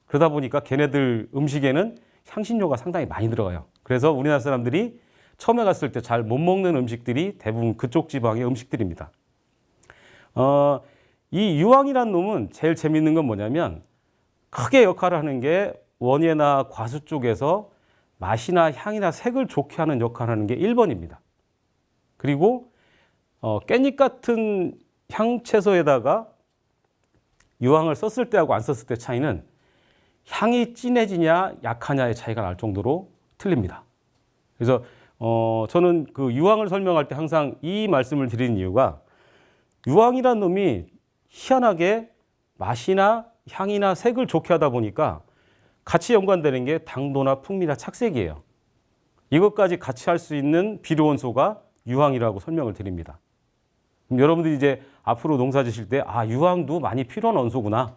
Speaker 1: 그러다 보니까 걔네들 음식에는 향신료가 상당히 많이 들어가요. 그래서 우리나라 사람들이 처음에 갔을 때 잘 못 먹는 음식들이 대부분 그쪽 지방의 음식들입니다. 이 유황이라는 놈은 제일 재밌는 건 뭐냐면 크게 역할을 하는 게 원예나 과수 쪽에서 맛이나 향이나 색을 좋게 하는 역할을 하는 게 1번입니다. 그리고 깻잎 같은 향채소에다가 유황을 썼을 때하고 안 썼을 때 차이는 향이 진해지냐 약하냐의 차이가 날 정도로 틀립니다. 그래서 저는 그 유황을 설명할 때 항상 이 말씀을 드리는 이유가 유황이라는 놈이 희한하게 맛이나 향이나 색을 좋게 하다 보니까 같이 연관되는 게 당도나 풍미나 착색이에요. 이것까지 같이 할 수 있는 비료원소가 유황이라고 설명을 드립니다. 그럼 여러분들이 이제 앞으로 농사 지실 때 유황도 많이 필요한 원소구나.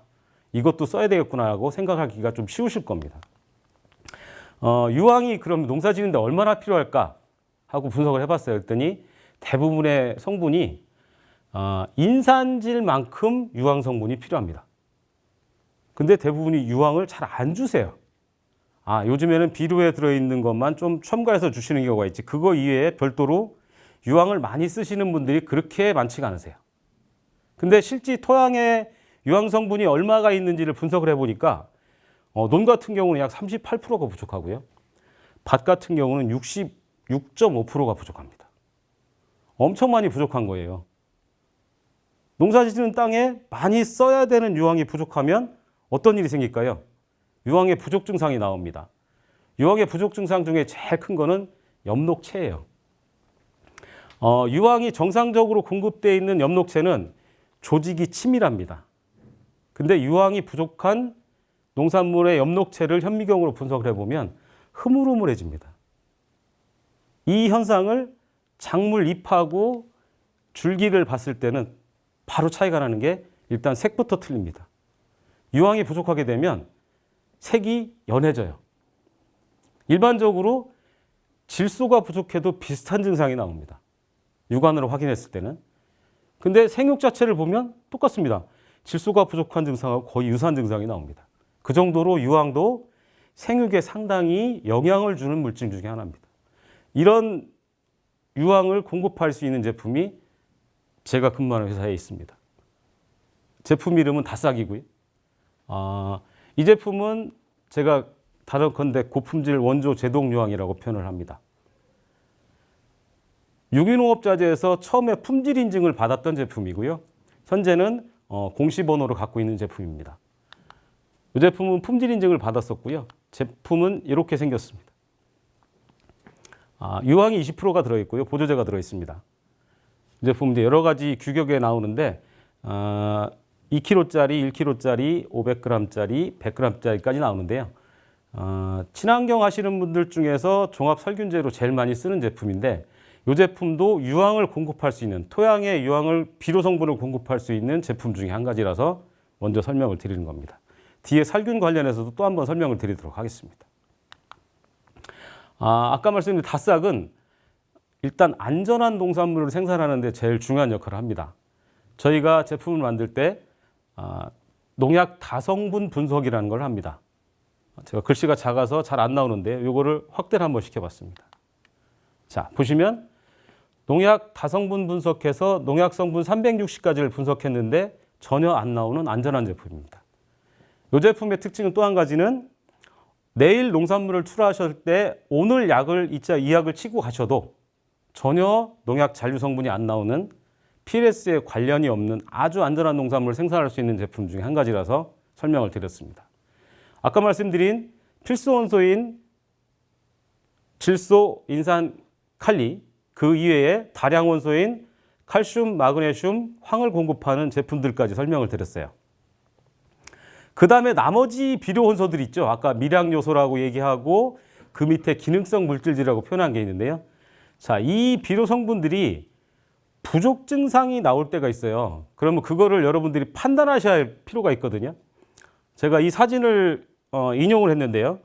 Speaker 1: 이것도 써야 되겠구나라고 생각하기가 좀 쉬우실 겁니다. 유황이 그럼 농사 지는데 얼마나 필요할까 하고 분석을 해봤어요. 그랬더니 대부분의 성분이 인산질만큼 유황 성분이 필요합니다. 근데 대부분이 유황을 잘 안 주세요. 요즘에는 비료에 들어있는 것만 좀 첨가해서 주시는 경우가 있지. 그거 이외에 별도로 유황을 많이 쓰시는 분들이 그렇게 많지가 않으세요. 근데 실제 토양에 유황 성분이 얼마가 있는지를 분석을 해보니까 논 같은 경우는 약 38%가 부족하고요. 밭 같은 경우는 66.5%가 부족합니다. 엄청 많이 부족한 거예요. 농사 짓는 땅에 많이 써야 되는 유황이 부족하면 어떤 일이 생길까요? 유황의 부족 증상이 나옵니다. 유황의 부족 증상 중에 제일 큰 거는 엽록체예요. 유황이 정상적으로 공급되어 있는 엽록체는 조직이 치밀합니다. 근데 유황이 부족한 농산물의 엽록체를 현미경으로 분석을 해보면 흐물흐물해집니다. 이 현상을 작물 잎하고 줄기를 봤을 때는 바로 차이가 나는 게 일단 색부터 틀립니다. 유황이 부족하게 되면 색이 연해져요. 일반적으로 질소가 부족해도 비슷한 증상이 나옵니다. 육안으로 확인했을 때는. 근데 생육 자체를 보면 똑같습니다. 질소가 부족한 증상하고 거의 유사한 증상이 나옵니다. 그 정도로 유황도 생육에 상당히 영향을 주는 물질 중에 하나입니다. 이런 유황을 공급할 수 있는 제품이 제가 근무하는 회사에 있습니다. 제품 이름은 다싹이고요. 이 제품은 제가 다른컨대 고품질 원조 제동 유황이라고 표현을 합니다. 유기농업자재에서 처음에 품질 인증을 받았던 제품이고요. 현재는 공시번호를 갖고 있는 제품입니다. 이 제품은 품질 인증을 받았었고요. 제품은 이렇게 생겼습니다. 유황이 20%가 들어있고요. 보조제가 들어있습니다. 이 제품 이제 여러 가지 규격에 나오는데 2kg짜리, 1kg짜리, 500g짜리, 100g짜리까지 나오는데요. 친환경 하시는 분들 중에서 종합 살균제로 제일 많이 쓰는 제품인데 이 제품도 유황을 공급할 수 있는, 토양에 유황을 비료 성분을 공급할 수 있는 제품 중에 한 가지라서 먼저 설명을 드리는 겁니다. 뒤에 살균 관련해서도 또 한번 설명을 드리도록 하겠습니다. 아까 말씀드린 다싹은 일단 안전한 농산물을 생산하는 데 제일 중요한 역할을 합니다. 저희가 제품을 만들 때 농약 다성분 분석이라는 걸 합니다. 제가 글씨가 작아서 잘 안 나오는데 이거를 확대를 한번 시켜봤습니다. 자, 보시면 농약 다성분 분석해서 농약 성분 360가지를 분석했는데 전혀 안 나오는 안전한 제품입니다. 이 제품의 특징은 또 한 가지는 내일 농산물을 출하하실 때 오늘 이 약을 치고 가셔도 전혀 농약 잔류 성분이 안 나오는 PLS에 관련이 없는 아주 안전한 농산물을 생산할 수 있는 제품 중에 한 가지라서 설명을 드렸습니다. 아까 말씀드린 필수 원소인 질소, 인산, 칼리, 그 이외에 다량 원소인 칼슘, 마그네슘, 황을 공급하는 제품들까지 설명을 드렸어요. 그 다음에 나머지 비료 원소들 있죠. 아까 미량 요소라고 얘기하고 그 밑에 기능성 물질이라고 표현한 게 있는데요. 자, 이 비료 성분들이 부족 증상이 나올 때가 있어요. 그러면 그거를 여러분들이 판단하셔야 할 필요가 있거든요. 제가 이 사진을 인용을 했는데요.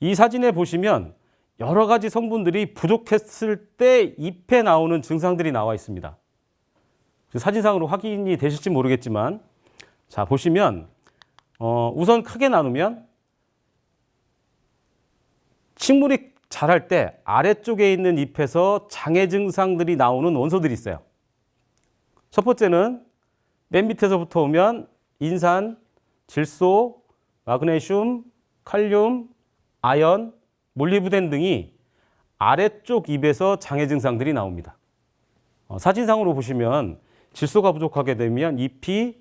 Speaker 1: 이 사진에 보시면 여러 가지 성분들이 부족했을 때 잎에 나오는 증상들이 나와 있습니다. 사진상으로 확인이 되실지 모르겠지만, 자, 보시면 우선 크게 나누면 식물이 자랄 때 아래쪽에 있는 잎에서 장애 증상들이 나오는 원소들이 있어요. 첫 번째는 맨 밑에서부터 오면 인산, 질소, 마그네슘, 칼륨, 아연, 몰리브덴 등이 아래쪽 잎에서 장애 증상들이 나옵니다. 사진상으로 보시면 질소가 부족하게 되면 잎이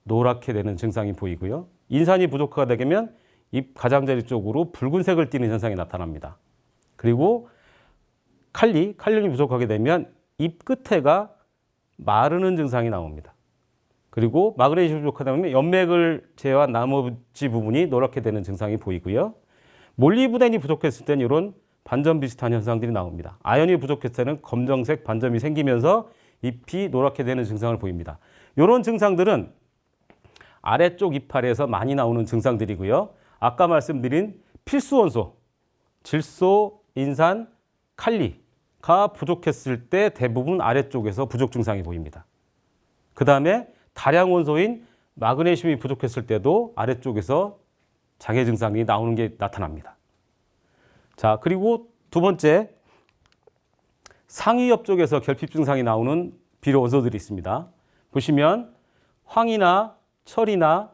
Speaker 1: 노랗게 되는 증상이 보이고요. 인산이 부족하게 되면 잎 가장자리 쪽으로 붉은색을 띠는 현상이 나타납니다. 그리고 칼륨이 부족하게 되면 잎 끝에가 마르는 증상이 나옵니다. 그리고 마그네슘이 부족하다 보면 연맥을 제외한 나머지 부분이 노랗게 되는 증상이 보이고요. 몰리브덴이 부족했을 때는 이런 반점 비슷한 현상들이 나옵니다. 아연이 부족했을 때는 검정색 반점이 생기면서 잎이 노랗게 되는 증상을 보입니다. 이런 증상들은 아래쪽 이파리에서 많이 나오는 증상들이고요. 아까 말씀드린 필수 원소, 질소, 인산, 칼리가 부족했을 때 대부분 아래쪽에서 부족 증상이 보입니다. 그 다음에 다량 원소인 마그네슘이 부족했을 때도 아래쪽에서 장애 증상이 나오는 게 나타납니다. 자, 그리고 두 번째, 상위엽 쪽에서 결핍 증상이 나오는 비료 원소들이 있습니다. 보시면 황이나 철이나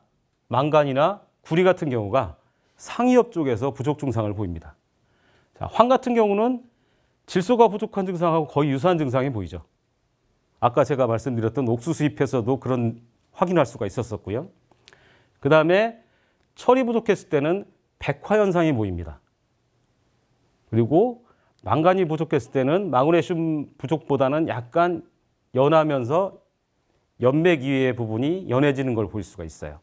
Speaker 1: 망간이나 구리 같은 경우가 상위엽 쪽에서 부족 증상을 보입니다. 자, 황 같은 경우는 질소가 부족한 증상하고 거의 유사한 증상이 보이죠. 아까 제가 말씀드렸던 옥수수 잎에서도 그런 확인할 수가 있었었고요. 그 다음에 철이 부족했을 때는 백화 현상이 보입니다. 그리고 망간이 부족했을 때는 마그네슘 부족보다는 약간 연하면서 연맥 이외의 부분이 연해지는 걸 볼 수가 있어요.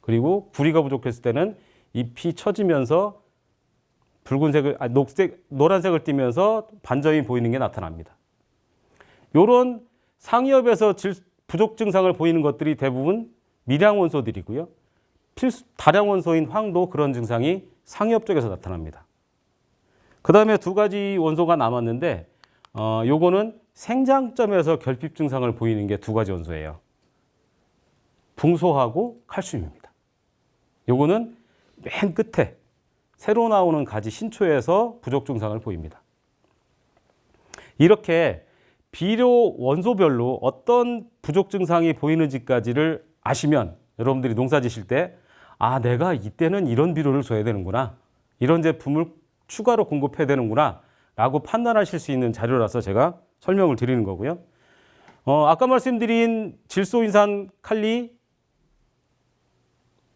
Speaker 1: 그리고 구리가 부족했을 때는 잎이 처지면서 노란색을 띠면서 반점이 보이는 게 나타납니다. 이런 상위엽에서 부족 증상을 보이는 것들이 대부분 미량 원소들이고요. 다량 원소인 황도 그런 증상이 상위엽 쪽에서 나타납니다. 그 다음에 두 가지 원소가 남았는데 요거는 생장점에서 결핍 증상을 보이는 게 두 가지 원소예요. 붕소하고 칼슘입니다. 요거는 맨 끝에 새로 나오는 가지 신초에서 부족 증상을 보입니다. 이렇게 비료 원소별로 어떤 부족 증상이 보이는지까지를 아시면 여러분들이 농사 지실 때 내가 이때는 이런 비료를 줘야 되는구나, 이런 제품을 추가로 공급해야 되는구나 라고 판단하실 수 있는 자료라서 제가 설명을 드리는 거고요. 아까 말씀드린 질소, 인산, 칼리,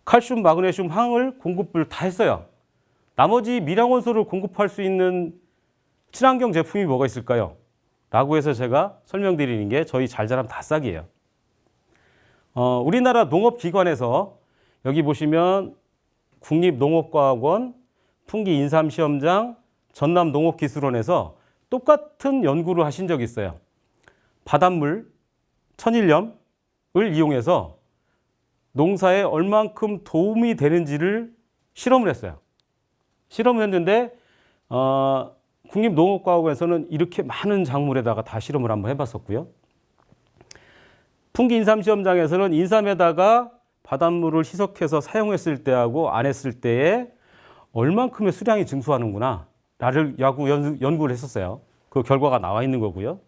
Speaker 1: 칼슘, 마그네슘, 황을 공급을 다 했어요. 나머지 미량 원소를 공급할 수 있는 친환경 제품이 뭐가 있을까요? 라고 해서 제가 설명드리는 게 저희 잘 자람 다싹이에요. 우리나라 농업기관에서 여기 보시면 국립농업과학원, 풍기인삼시험장, 전남농업기술원에서 똑같은 연구를 하신 적이 있어요. 바닷물, 천일염을 이용해서 농사에 얼만큼 도움이 되는지를 실험을 했어요. 실험을 했는데 국립농업과학원에서는 이렇게 많은 작물에다가 다 실험을 한번 해봤었고요. 풍기인삼시험장에서는 인삼에다가 바닷물을 희석해서 사용했을 때하고 안 했을 때에 얼만큼의 수량이 증수하는구나 라고 연구를 했었어요. 그 결과가 나와 있는 거고요.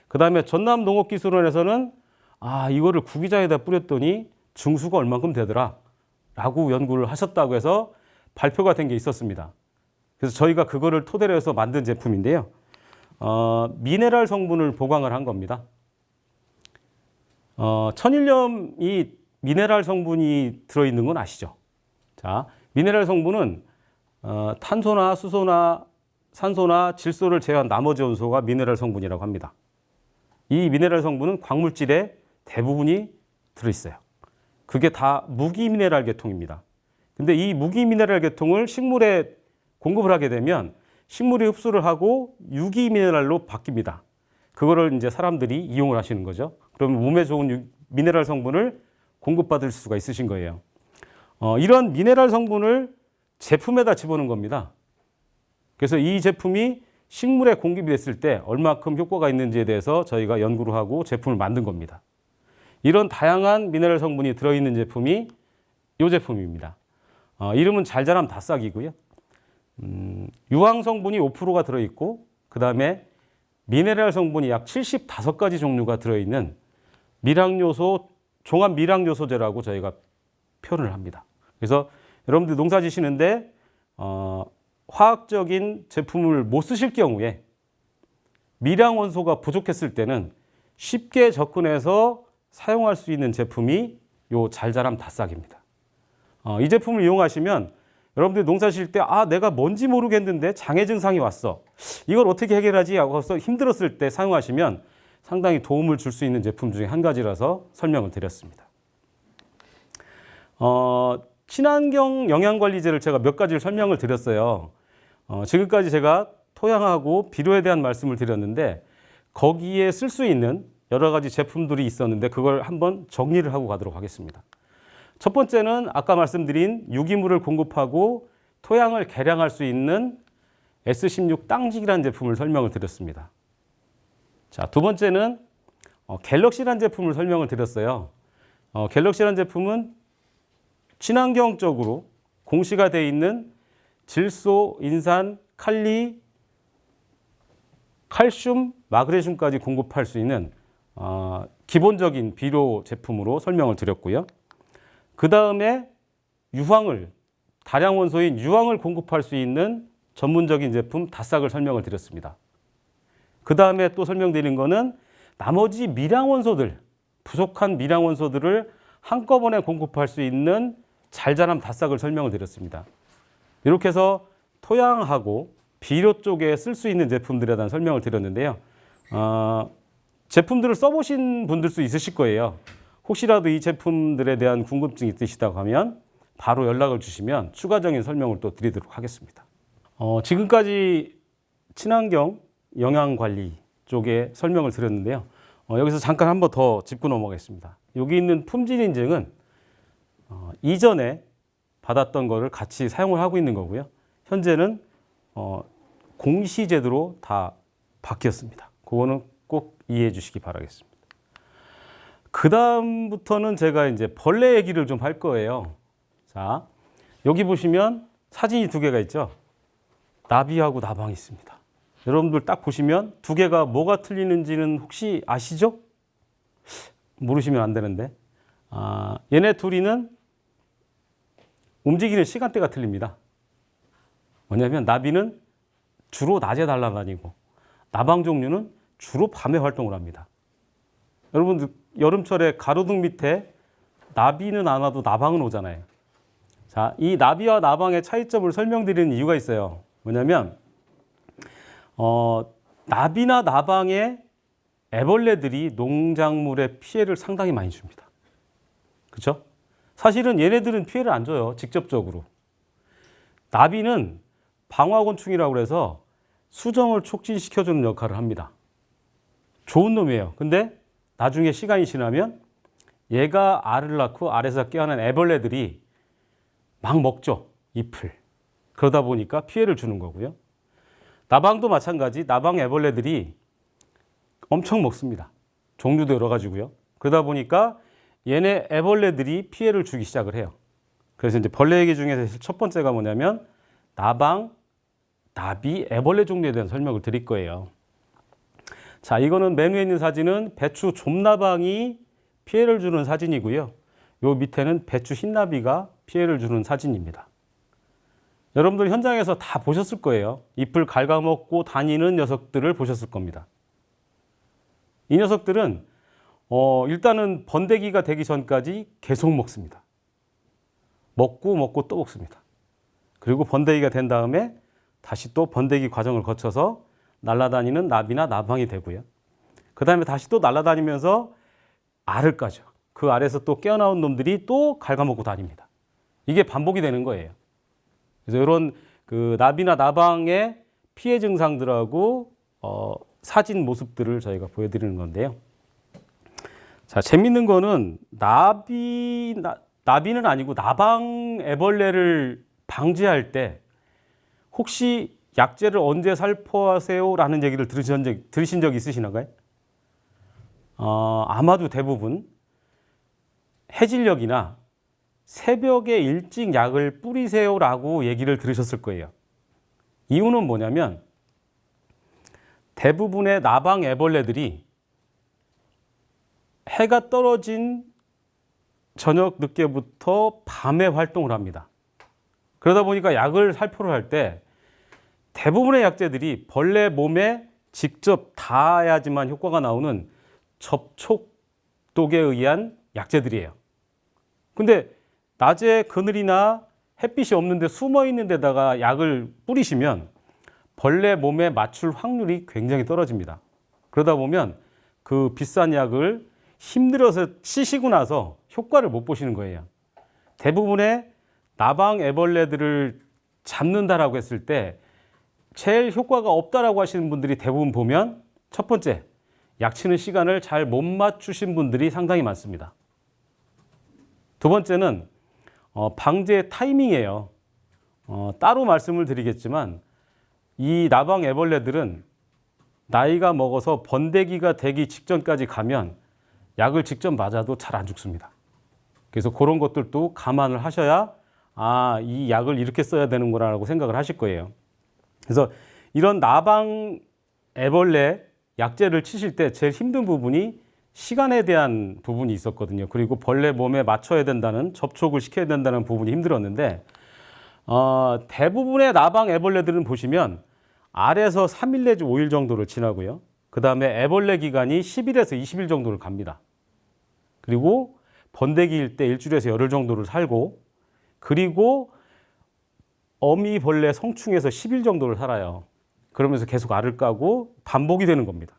Speaker 1: 그 다음에 전남농업기술원에서는 이거를 구기자에다 뿌렸더니 증수가 얼만큼 되더라 라고 연구를 하셨다고 해서 발표가 된 게 있었습니다. 그래서 저희가 그거를 토대로 해서 만든 제품인데요. 미네랄 성분을 보강을 한 겁니다. 천일염이 미네랄 성분이 들어있는 건 아시죠? 자, 미네랄 성분은 탄소나 수소나 산소나 질소를 제외한 나머지 원소가 미네랄 성분이라고 합니다. 이 미네랄 성분은 광물질의 대부분이 들어있어요. 그게 다 무기미네랄 계통입니다. 근데 이 무기미네랄 계통을 식물에 공급을 하게 되면 식물이 흡수를 하고 유기미네랄로 바뀝니다. 그거를 이제 사람들이 이용을 하시는 거죠. 그러면 몸에 좋은 미네랄 성분을 공급받을 수가 있으신 거예요. 이런 미네랄 성분을 제품에다 집어넣은 겁니다. 그래서 이 제품이 식물에 공급이 됐을 때 얼마큼 효과가 있는지에 대해서 저희가 연구를 하고 제품을 만든 겁니다. 이런 다양한 미네랄 성분이 들어있는 제품이 이 제품입니다. 이름은 잘자람 다싹이고요. 유황 성분이 5%가 들어있고 그 다음에 미네랄 성분이 약 75가지 종류가 들어있는 밀항요소, 종합 밀항요소제라고 저희가 표현을 합니다. 그래서 여러분들 농사 지시는데 화학적인 제품을 못 쓰실 경우에 밀항 원소가 부족했을 때는 쉽게 접근해서 사용할 수 있는 제품이 요 잘자람 다싹입니다. 이 제품을 이용하시면 여러분들 농사 지실 때 내가 뭔지 모르겠는데 장애 증상이 왔어. 이걸 어떻게 해결하지? 하고서 힘들었을 때 사용하시면 상당히 도움을 줄 수 있는 제품 중에 한 가지라서 설명을 드렸습니다. 친환경 영양관리제를 제가 몇 가지를 설명을 드렸어요. 지금까지 제가 토양하고 비료에 대한 말씀을 드렸는데 거기에 쓸 수 있는 여러 가지 제품들이 있었는데 그걸 한번 정리를 하고 가도록 하겠습니다. 첫 번째는 아까 말씀드린 유기물을 공급하고 토양을 개량할 수 있는 S16 땅지기라는 제품을 설명을 드렸습니다. 자, 두 번째는 갤럭시라는 제품을 설명을 드렸어요. 갤럭시라는 제품은 친환경적으로 공시가 되어 있는 질소, 인산, 칼리, 칼슘, 마그네슘까지 공급할 수 있는 기본적인 비료 제품으로 설명을 드렸고요. 그 다음에 다량 원소인 유황을 공급할 수 있는 전문적인 제품 다싹을 설명을 드렸습니다. 그 다음에 또 설명드린 거는 나머지 밀항 원소들, 부족한 밀항 원소들을 한꺼번에 공급할 수 있는 잘자람 다싹을 설명을 드렸습니다. 이렇게 해서 토양하고 비료 쪽에 쓸 수 있는 제품들에 대한 설명을 드렸는데요. 제품들을 써보신 분들도 있으실 거예요. 혹시라도 이 제품들에 대한 궁금증이 있으시다고 하면 바로 연락을 주시면 추가적인 설명을 또 드리도록 하겠습니다. 지금까지 친환경 영양관리 쪽에 설명을 드렸는데요. 여기서 잠깐 한 번 더 짚고 넘어가겠습니다. 여기 있는 품질 인증은 이전에 받았던 거를 같이 사용을 하고 있는 거고요. 현재는 공시제도로 다 바뀌었습니다. 그거는 꼭 이해해 주시기 바라겠습니다. 그 다음부터는 제가 이제 벌레 얘기를 좀 할 거예요. 자, 여기 보시면 사진이 두 개가 있죠. 나비하고 나방이 있습니다. 여러분들 딱 보시면 두 개가 뭐가 틀리는지는 혹시 아시죠? 모르시면 안 되는데. 얘네 둘이는 움직이는 시간대가 틀립니다. 뭐냐면 나비는 주로 낮에 날아다니고 나방 종류는 주로 밤에 활동을 합니다. 여러분들 여름철에 가로등 밑에 나비는 안 와도 나방은 오잖아요. 자, 이 나비와 나방의 차이점을 설명드리는 이유가 있어요. 뭐냐면 나비나 나방의 애벌레들이 농작물에 피해를 상당히 많이 줍니다. 그렇죠? 사실은 얘네들은 피해를 안 줘요. 직접적으로. 나비는 방화곤충이라고 해서 수정을 촉진시켜주는 역할을 합니다. 좋은 놈이에요. 근데 나중에 시간이 지나면 얘가 알을 낳고 알에서 깨어난 애벌레들이 막 먹죠. 잎을. 그러다 보니까 피해를 주는 거고요. 나방도 마찬가지. 나방 애벌레들이 엄청 먹습니다. 종류도 여러 가지고요. 그러다 보니까 얘네 애벌레들이 피해를 주기 시작을 해요. 그래서 이제 벌레 얘기 중에서 첫 번째가 뭐냐면 나방, 나비, 애벌레 종류에 대한 설명을 드릴 거예요. 자, 이거는 맨 위에 있는 사진은 배추 좀나방이 피해를 주는 사진이고요. 요 밑에는 배추 흰나비가 피해를 주는 사진입니다. 여러분들 현장에서 다 보셨을 거예요. 잎을 갉아먹고 다니는 녀석들을 보셨을 겁니다. 이 녀석들은 일단은 번데기가 되기 전까지 계속 먹습니다. 먹고 또 먹습니다. 그리고 번데기가 된 다음에 다시 또 번데기 과정을 거쳐서 날아다니는 나비나 나방이 되고요. 그 다음에 다시 또 날아다니면서 알을 까죠. 그 아래에서 또 깨어나온 놈들이 또 갉아먹고 다닙니다. 이게 반복이 되는 거예요. 그래서 이런 그 나비나 나방의 피해 증상들하고 사진 모습들을 저희가 보여드리는 건데요. 자, 재밌는 거는 나비는 아니고 나방 애벌레를 방지할 때 혹시 약재를 언제 살포하세요? 라는 얘기를 들으신 적 있으시나요? 아마도 대부분 해질녘이나 새벽에 일찍 약을 뿌리세요라고 얘기를 들으셨을 거예요. 이유는 뭐냐면 대부분의 나방 애벌레들이 해가 떨어진 저녁 늦게부터 밤에 활동을 합니다. 그러다 보니까 약을 살포를 할 때 대부분의 약재들이 벌레 몸에 직접 닿아야지만 효과가 나오는 접촉독에 의한 약재들이에요. 근데 낮에 그늘이나 햇빛이 없는데 숨어 있는 데다가 약을 뿌리시면 벌레 몸에 맞출 확률이 굉장히 떨어집니다. 그러다 보면 그 비싼 약을 힘들어서 치시고 나서 효과를 못 보시는 거예요. 대부분의 나방 애벌레들을 잡는다라고 했을 때 제일 효과가 없다라고 하시는 분들이 대부분 보면 첫 번째, 약 치는 시간을 잘 못 맞추신 분들이 상당히 많습니다. 두 번째는 방제 타이밍이에요. 따로 말씀을 드리겠지만 이 나방 애벌레들은 나이가 먹어서 번데기가 되기 직전까지 가면 약을 직접 맞아도 잘 안 죽습니다. 그래서 그런 것들도 감안을 하셔야 이 약을 이렇게 써야 되는구나라고 생각을 하실 거예요. 그래서 이런 나방 애벌레 약재를 치실 때 제일 힘든 부분이 시간에 대한 부분이 있었거든요. 그리고 벌레 몸에 맞춰야 된다는, 접촉을 시켜야 된다는 부분이 힘들었는데 대부분의 나방 애벌레들은 보시면 알에서 3일 내지 5일 정도를 지나고요. 그 다음에 애벌레 기간이 10일에서 20일 정도를 갑니다. 그리고 번데기일 때 일주일에서 열흘 정도를 살고, 그리고 어미벌레 성충에서 10일 정도를 살아요. 그러면서 계속 알을 까고 반복이 되는 겁니다.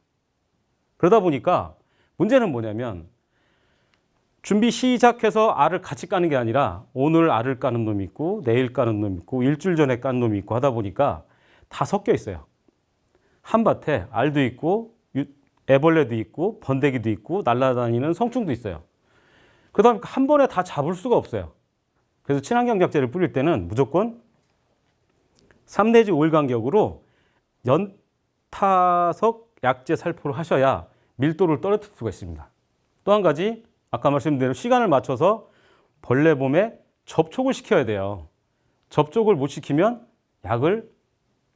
Speaker 1: 그러다 보니까 문제는 뭐냐면 준비 시작해서 알을 같이 까는 게 아니라 오늘 알을 까는 놈이 있고 내일 까는 놈이 있고 일주일 전에 깐 놈이 있고 하다 보니까 다 섞여 있어요. 한 밭에 알도 있고 애벌레도 있고 번데기도 있고 날아다니는 성충도 있어요. 그러다 보니까 한 번에 다 잡을 수가 없어요. 그래서 친환경 약재를 뿌릴 때는 무조건 3 내지 5일 간격으로 연타석 약재 살포를 하셔야 밀도를 떨어뜨릴 수가 있습니다. 또 한 가지 아까 말씀드린 대로 시간을 맞춰서 벌레 몸에 접촉을 시켜야 돼요. 접촉을 못 시키면 약을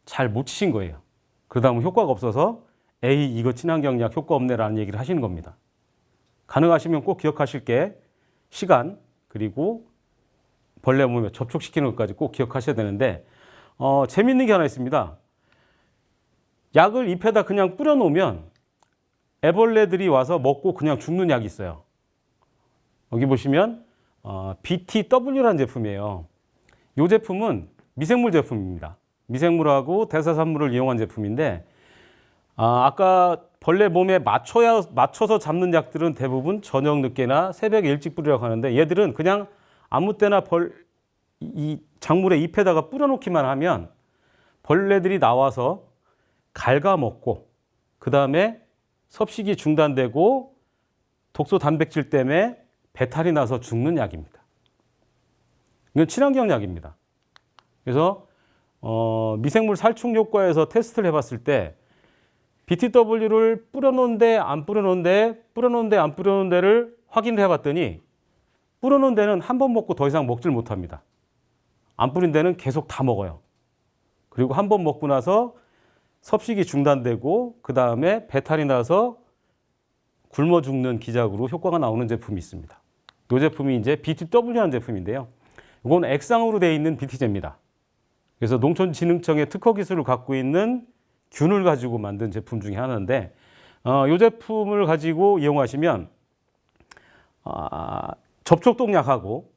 Speaker 1: 잘 못 치신 거예요. 그러다 보면 효과가 없어서 에이 이거 친환경 약 효과 없네라는 얘기를 하시는 겁니다. 가능하시면 꼭 기억하실 게 시간 그리고 벌레 몸에 접촉시키는 것까지 꼭 기억하셔야 되는데 재밌는 게 하나 있습니다. 약을 잎에다 그냥 뿌려놓으면 애벌레들이 와서 먹고 그냥 죽는 약이 있어요. 여기 보시면 BTW라는 제품이에요. 이 제품은 미생물 제품입니다. 미생물하고 대사산물을 이용한 제품인데 아까 벌레 몸에 맞춰서 잡는 약들은 대부분 저녁 늦게나 새벽에 일찍 뿌리라고 하는데 얘들은 그냥 아무 때나 이 작물의 잎에다가 뿌려놓기만 하면 벌레들이 나와서 갉아먹고 그 다음에 섭식이 중단되고 독소 단백질 때문에 배탈이 나서 죽는 약입니다. 이건 친환경 약입니다. 그래서 미생물 살충 효과에서 테스트를 해봤을 때 BTW를 뿌려놓은데 안 뿌려놓은데 뿌려놓은데 안 뿌려놓은데를 확인을 해봤더니 뿌려놓은 데는 한 번 먹고 더 이상 먹질 못합니다. 안 뿌린 데는 계속 다 먹어요. 그리고 한 번 먹고 나서 섭식이 중단되고 그 다음에 배탈이 나서 굶어 죽는 기작으로 효과가 나오는 제품이 있습니다. 이 제품이 이제 BTW라는 제품인데요. 이건 액상으로 되어 있는 BT제입니다. 그래서 농촌진흥청의 특허 기술을 갖고 있는 균을 가지고 만든 제품 중에 하나인데 이 제품을 가지고 이용하시면 접촉독약하고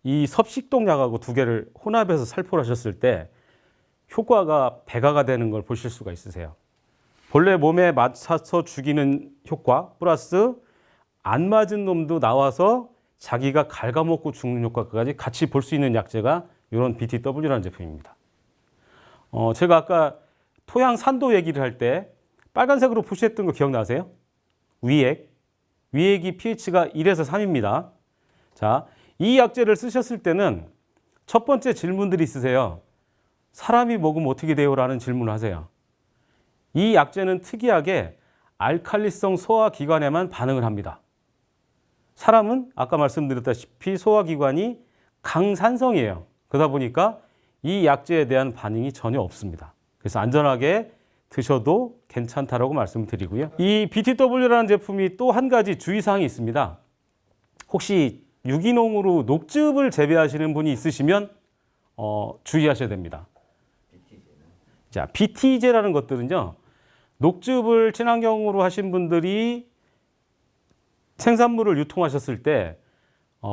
Speaker 1: 이 섭식독약하고 두 개를 혼합해서 살포를 하셨을 때 효과가 배가가 되는 걸 보실 수가 있으세요. 벌레 몸에 맞춰서 죽이는 효과 플러스 안 맞은 놈도 나와서 자기가 갉아먹고 죽는 효과까지 같이 볼 수 있는 약재가 이런 BTW라는 제품입니다. 제가 아까 토양 산도 얘기를 할 때 빨간색으로 표시했던 거 기억나세요? 위액. 위액이 pH가 1에서 3입니다. 자, 이 약재를 쓰셨을 때는 첫 번째 질문들이 있으세요. 사람이 먹으면 어떻게 돼요? 라는 질문을 하세요. 이 약재는 특이하게 알칼리성 소화기관에만 반응을 합니다. 사람은 아까 말씀드렸다시피 소화기관이 강산성이에요. 그러다 보니까 이 약재에 대한 반응이 전혀 없습니다. 그래서 안전하게 드셔도 괜찮다라고 말씀을 드리고요. 이 BTW라는 제품이 또 한 가지 주의사항이 있습니다. 혹시 유기농으로 녹즙을 재배하시는 분이 있으시면 주의하셔야 됩니다. 자, BT제라는 것들은요. 녹즙을 친환경으로 하신 분들이 생산물을 유통하셨을 때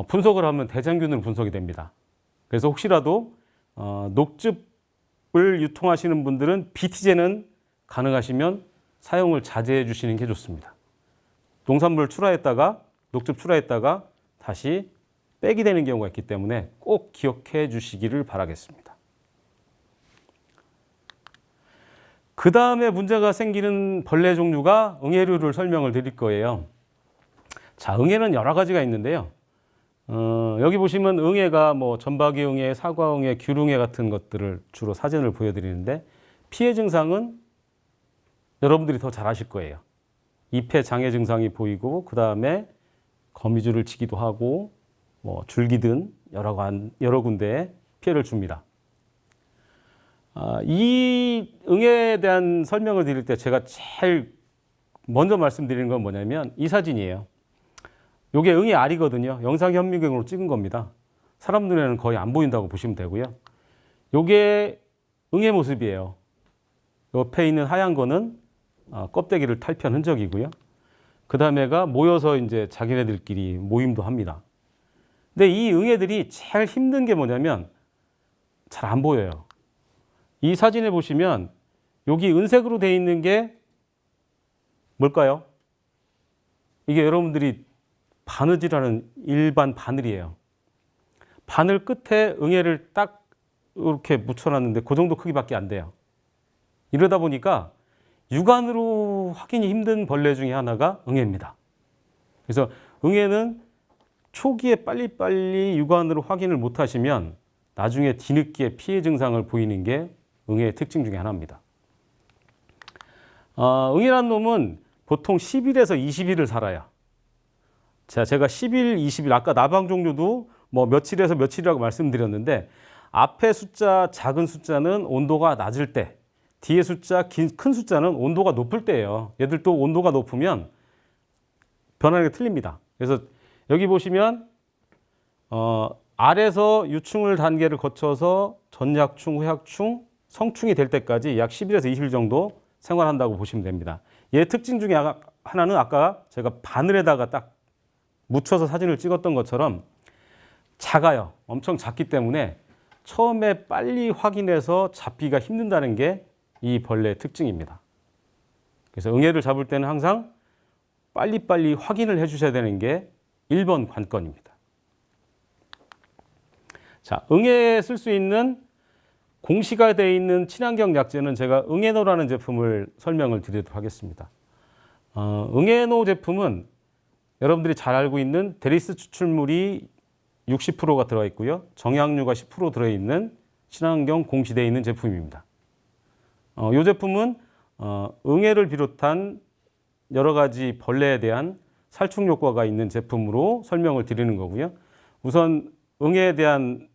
Speaker 1: 분석을 하면 대장균으로 분석이 됩니다. 그래서 혹시라도 녹즙을 유통하시는 분들은 BT제는 가능하시면 사용을 자제해 주시는 게 좋습니다. 농산물 출하했다가 녹즙 출하했다가 다시 빼게 되는 경우가 있기 때문에 꼭 기억해 주시기를 바라겠습니다. 그 다음에 문제가 생기는 벌레 종류가 응애류를 설명을 드릴 거예요. 자, 응애는 여러 가지가 있는데요. 여기 보시면 응애가 뭐 전박이 응애, 사과 응애, 귤 응애 같은 것들을 주로 사진을 보여드리는데 피해 증상은 여러분들이 더 잘 아실 거예요. 잎에 장애 증상이 보이고 그 다음에 거미줄을 치기도 하고 뭐 줄기든 여러 군데에 피해를 줍니다. 이 응애에 대한 설명을 드릴 때 제가 제일 먼저 말씀드리는 건 뭐냐면 이 사진이에요. 이게 응애 알이거든요. 영상 현미경으로 찍은 겁니다. 사람 눈에는 거의 안 보인다고 보시면 되고요. 이게 응애 모습이에요. 옆에 있는 하얀 거는 껍데기를 탈피한 흔적이고요. 그 다음에가 모여서 이제 자기네들끼리 모임도 합니다. 근데 이 응애들이 제일 힘든 게 뭐냐면 잘 안 보여요. 이 사진에 보시면 여기 은색으로 되어 있는 게 뭘까요? 이게 여러분들이 바느질하는 일반 바늘이에요. 바늘 끝에 응애를 딱 이렇게 묻혀놨는데 그 정도 크기밖에 안 돼요. 이러다 보니까 육안으로 확인이 힘든 벌레 중에 하나가 응애입니다. 그래서 응애는 초기에 빨리빨리 육안으로 확인을 못 하시면 나중에 뒤늦게 피해 증상을 보이는 게 응애의 특징 중에 하나입니다. 응애란 놈은 보통 10일에서 20일을 살아요. 자, 제가 10일, 20일, 아까 나방 종류도 뭐 며칠에서 며칠이라고 말씀드렸는데 앞에 숫자, 작은 숫자는 온도가 낮을 때, 뒤에 숫자, 큰 숫자는 온도가 높을 때예요. 얘들도 온도가 높으면 변하는 게 틀립니다. 그래서 여기 보시면 알에서 유충을 단계를 거쳐서 전약충, 후약충, 성충이 될 때까지 약 10일에서 20일 정도 생활한다고 보시면 됩니다. 얘 특징 중에 하나는 아까 제가 바늘에다가 딱 묻혀서 사진을 찍었던 것처럼 작아요. 엄청 작기 때문에 처음에 빨리 확인해서 잡기가 힘든다는 게 이 벌레의 특징입니다. 그래서 응애를 잡을 때는 항상 빨리빨리 확인을 해 주셔야 되는 게 1번 관건입니다. 자, 응애에 쓸 수 있는 공시가 되어 있는 친환경 약재는 제가 응애노라는 제품을 설명을 드리도록 하겠습니다. 응애노 제품은 여러분들이 잘 알고 있는 데리스 추출물이 60%가 들어가 있고요. 정약류가 10% 들어있는 친환경 공시되어 있는 제품입니다. 이 제품은 응애를 비롯한 여러 가지 벌레에 대한 살충 효과가 있는 제품으로 설명을 드리는 거고요. 우선 응애에 대한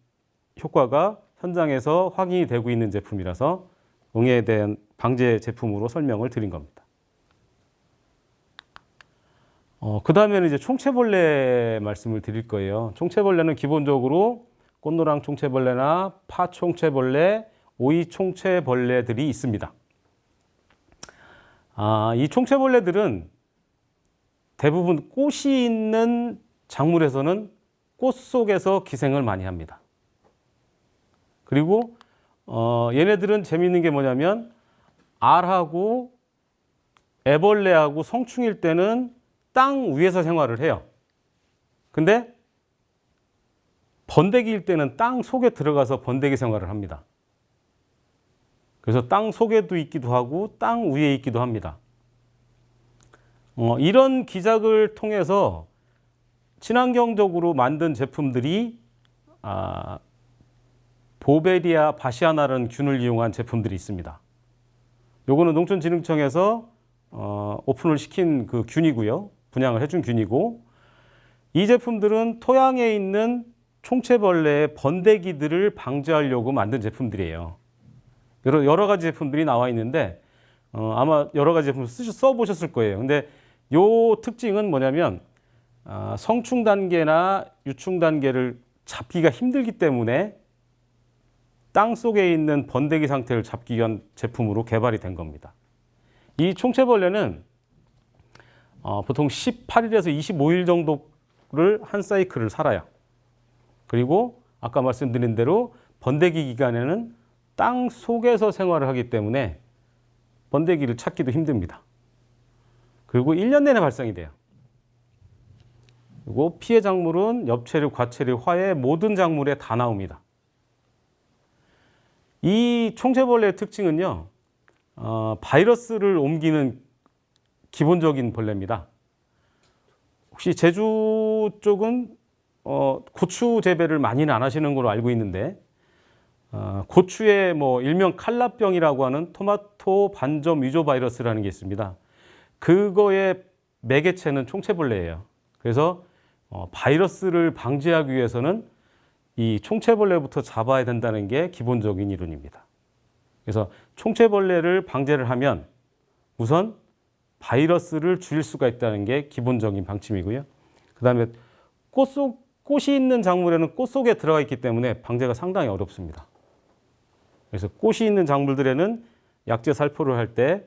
Speaker 1: 효과가 현장에서 확인이 되고 있는 제품이라서 응애에 대한 방제 제품으로 설명을 드린 겁니다. 그 다음에는 이제 총체벌레 말씀을 드릴 거예요. 총체벌레는 기본적으로 꽃노랑 총체벌레나 파 총체벌레, 오이 총체벌레들이 있습니다. 이 총체벌레들은 대부분 꽃이 있는 작물에서는 꽃 속에서 기생을 많이 합니다. 그리고 얘네들은 재미있는 게 뭐냐면 알하고 애벌레하고 성충일 때는 땅 위에서 생활을 해요. 근데 번데기일 때는 땅 속에 들어가서 번데기 생활을 합니다. 그래서 땅 속에도 있기도 하고 땅 위에 있기도 합니다. 이런 기작을 통해서 친환경적으로 만든 제품들이 보베리아 바시아나라는 균을 이용한 제품들이 있습니다. 요거는 농촌진흥청에서 오픈을 시킨 그 균이고요. 분양을 해준 균이고, 이 제품들은 토양에 있는 총체벌레의 번데기들을 방지하려고 만든 제품들이에요. 여러 가지 제품들이 나와 있는데 아마 여러 가지 제품을 써보셨을 거예요. 근데 요 특징은 뭐냐면 성충 단계나 유충 단계를 잡기가 힘들기 때문에 땅 속에 있는 번데기 상태를 잡기 위한 제품으로 개발이 된 겁니다. 이 총체벌레는 보통 18일에서 25일 정도를 한 사이클을 살아요. 그리고 아까 말씀드린 대로 번데기 기간에는 땅 속에서 생활을 하기 때문에 번데기를 찾기도 힘듭니다. 그리고 1년 내내 발생이 돼요. 그리고 피해 작물은 엽채류, 과채류, 화해 모든 작물에 다 나옵니다. 이 총체벌레의 특징은요, 바이러스를 옮기는 기본적인 벌레입니다. 혹시 제주 쪽은 고추 재배를 많이는 안 하시는 걸로 알고 있는데, 고추에 일명 칼라병이라고 하는 토마토 반점 위조 바이러스라는 게 있습니다. 그거의 매개체는 총체벌레예요. 그래서 바이러스를 방지하기 위해서는 이 총체벌레부터 잡아야 된다는 게 기본적인 이론입니다. 그래서 총체벌레를 방제를 하면 우선 바이러스를 줄일 수가 있다는 게 기본적인 방침이고요. 그 다음에 꽃이 있는 작물에는 꽃 속에 들어가 있기 때문에 방제가 상당히 어렵습니다. 그래서 꽃이 있는 작물들에는 약제 살포를 할 때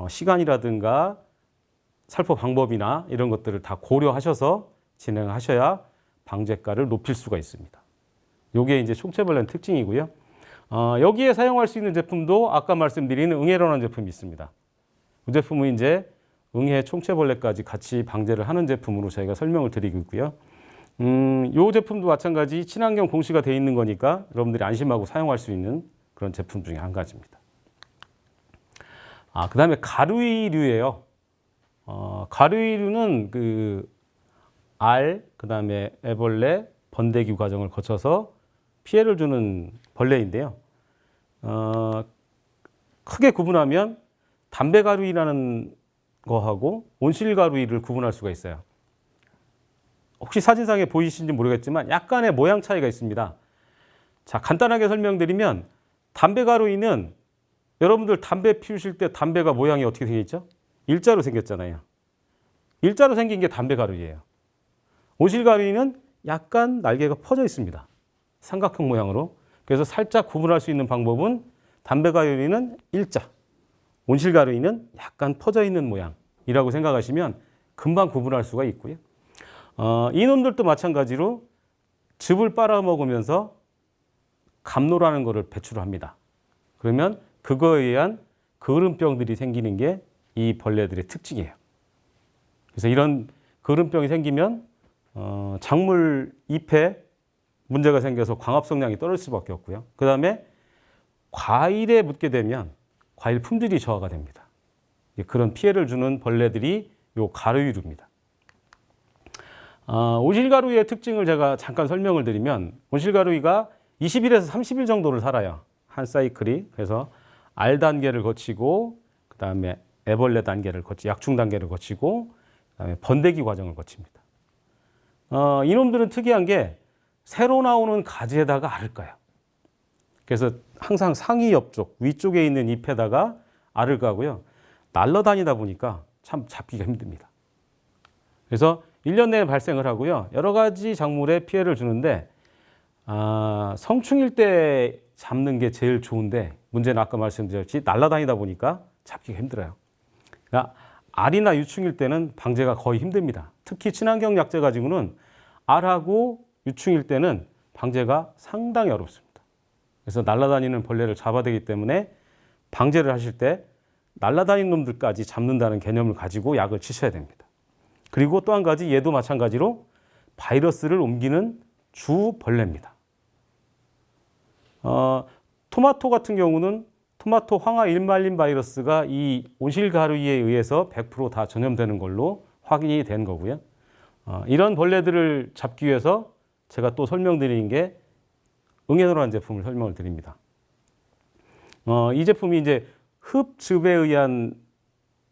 Speaker 1: 시간이라든가 살포 방법이나 이런 것들을 다 고려하셔서 진행하셔야 방제가를 높일 수가 있습니다. 이게 이제 총체벌레의 특징이고요. 여기에 사용할 수 있는 제품도 아까 말씀드린 응애로라는 제품이 있습니다. 그 제품은 이제 응애 총체벌레까지 같이 방제를 하는 제품으로 저희가 설명을 드리고 있고요. 이 제품도 마찬가지 친환경 공시가 되어 있는 거니까 여러분들이 안심하고 사용할 수 있는 그런 제품 중에 한 가지입니다. 그 다음에 가루이류예요. 가루이류는 그 다음에 애벌레, 번데기 과정을 거쳐서 피해를 주는 벌레인데요. 크게 구분하면 담배가루이라는 거하고 온실가루이를 구분할 수가 있어요. 혹시 사진상에 보이시는지 모르겠지만 약간의 모양 차이가 있습니다. 자, 간단하게 설명드리면 담배가루이는 여러분들 담배 피우실 때 담배가 모양이 어떻게 생겼죠? 일자로 생겼잖아요. 일자로 생긴 게 담배가루이예요. 온실가루이는 약간 날개가 퍼져 있습니다. 삼각형 모양으로. 그래서 살짝 구분할 수 있는 방법은 담배가루이는 일자, 온실가루이는 약간 퍼져 있는 모양이라고 생각하시면 금방 구분할 수가 있고요. 이놈들도 마찬가지로 즙을 빨아먹으면서 감로라는 것을 배출합니다. 그러면 그거에 의한 거름병들이 생기는 게 이 벌레들의 특징이에요. 그래서 이런 거름병이 생기면 작물 잎에 문제가 생겨서 광합성량이 떨어질 수밖에 없고요. 그 다음에 과일에 묻게 되면 과일 품질이 저하가 됩니다. 그런 피해를 주는 벌레들이 요 가루이류입니다. 온실가루이의 특징을 제가 잠깐 설명을 드리면 온실가루이가 20일에서 30일 정도를 살아요. 한 사이클이. 그래서 알 단계를 거치고 그 다음에 애벌레 단계를 약충 단계를 거치고 그다음에 번데기 과정을 거칩니다. 이놈들은 특이한 게 새로 나오는 가지에다가 알을 까요. 그래서 항상 상위 옆쪽, 위쪽에 있는 잎에다가 알을 까고요. 날아다니다 보니까 참 잡기가 힘듭니다. 그래서 1년 내에 발생을 하고요. 여러 가지 작물에 피해를 주는데 성충일 때 잡는 게 제일 좋은데 문제는 아까 말씀드렸듯이 날아다니다 보니까 잡기가 힘들어요. 그러니까 알이나 유충일 때는 방제가 거의 힘듭니다. 특히 친환경 약제 가지고는 알하고 유충일 때는 방제가 상당히 어렵습니다. 그래서 날아다니는 벌레를 잡아야 되기 때문에 방제를 하실 때 날아다니는 놈들까지 잡는다는 개념을 가지고 약을 치셔야 됩니다. 그리고 또 한 가지 얘도 마찬가지로 바이러스를 옮기는 주벌레입니다. 토마토 같은 경우는 토마토 황화 일말린 바이러스가 이 온실가루에 의해서 100% 다 전염되는 걸로 확인이 된 거고요. 이런 벌레들을 잡기 위해서 제가 또 설명드리는 게 응애노라는 제품을 설명을 드립니다. 이 제품이 이제 흡즙에 의한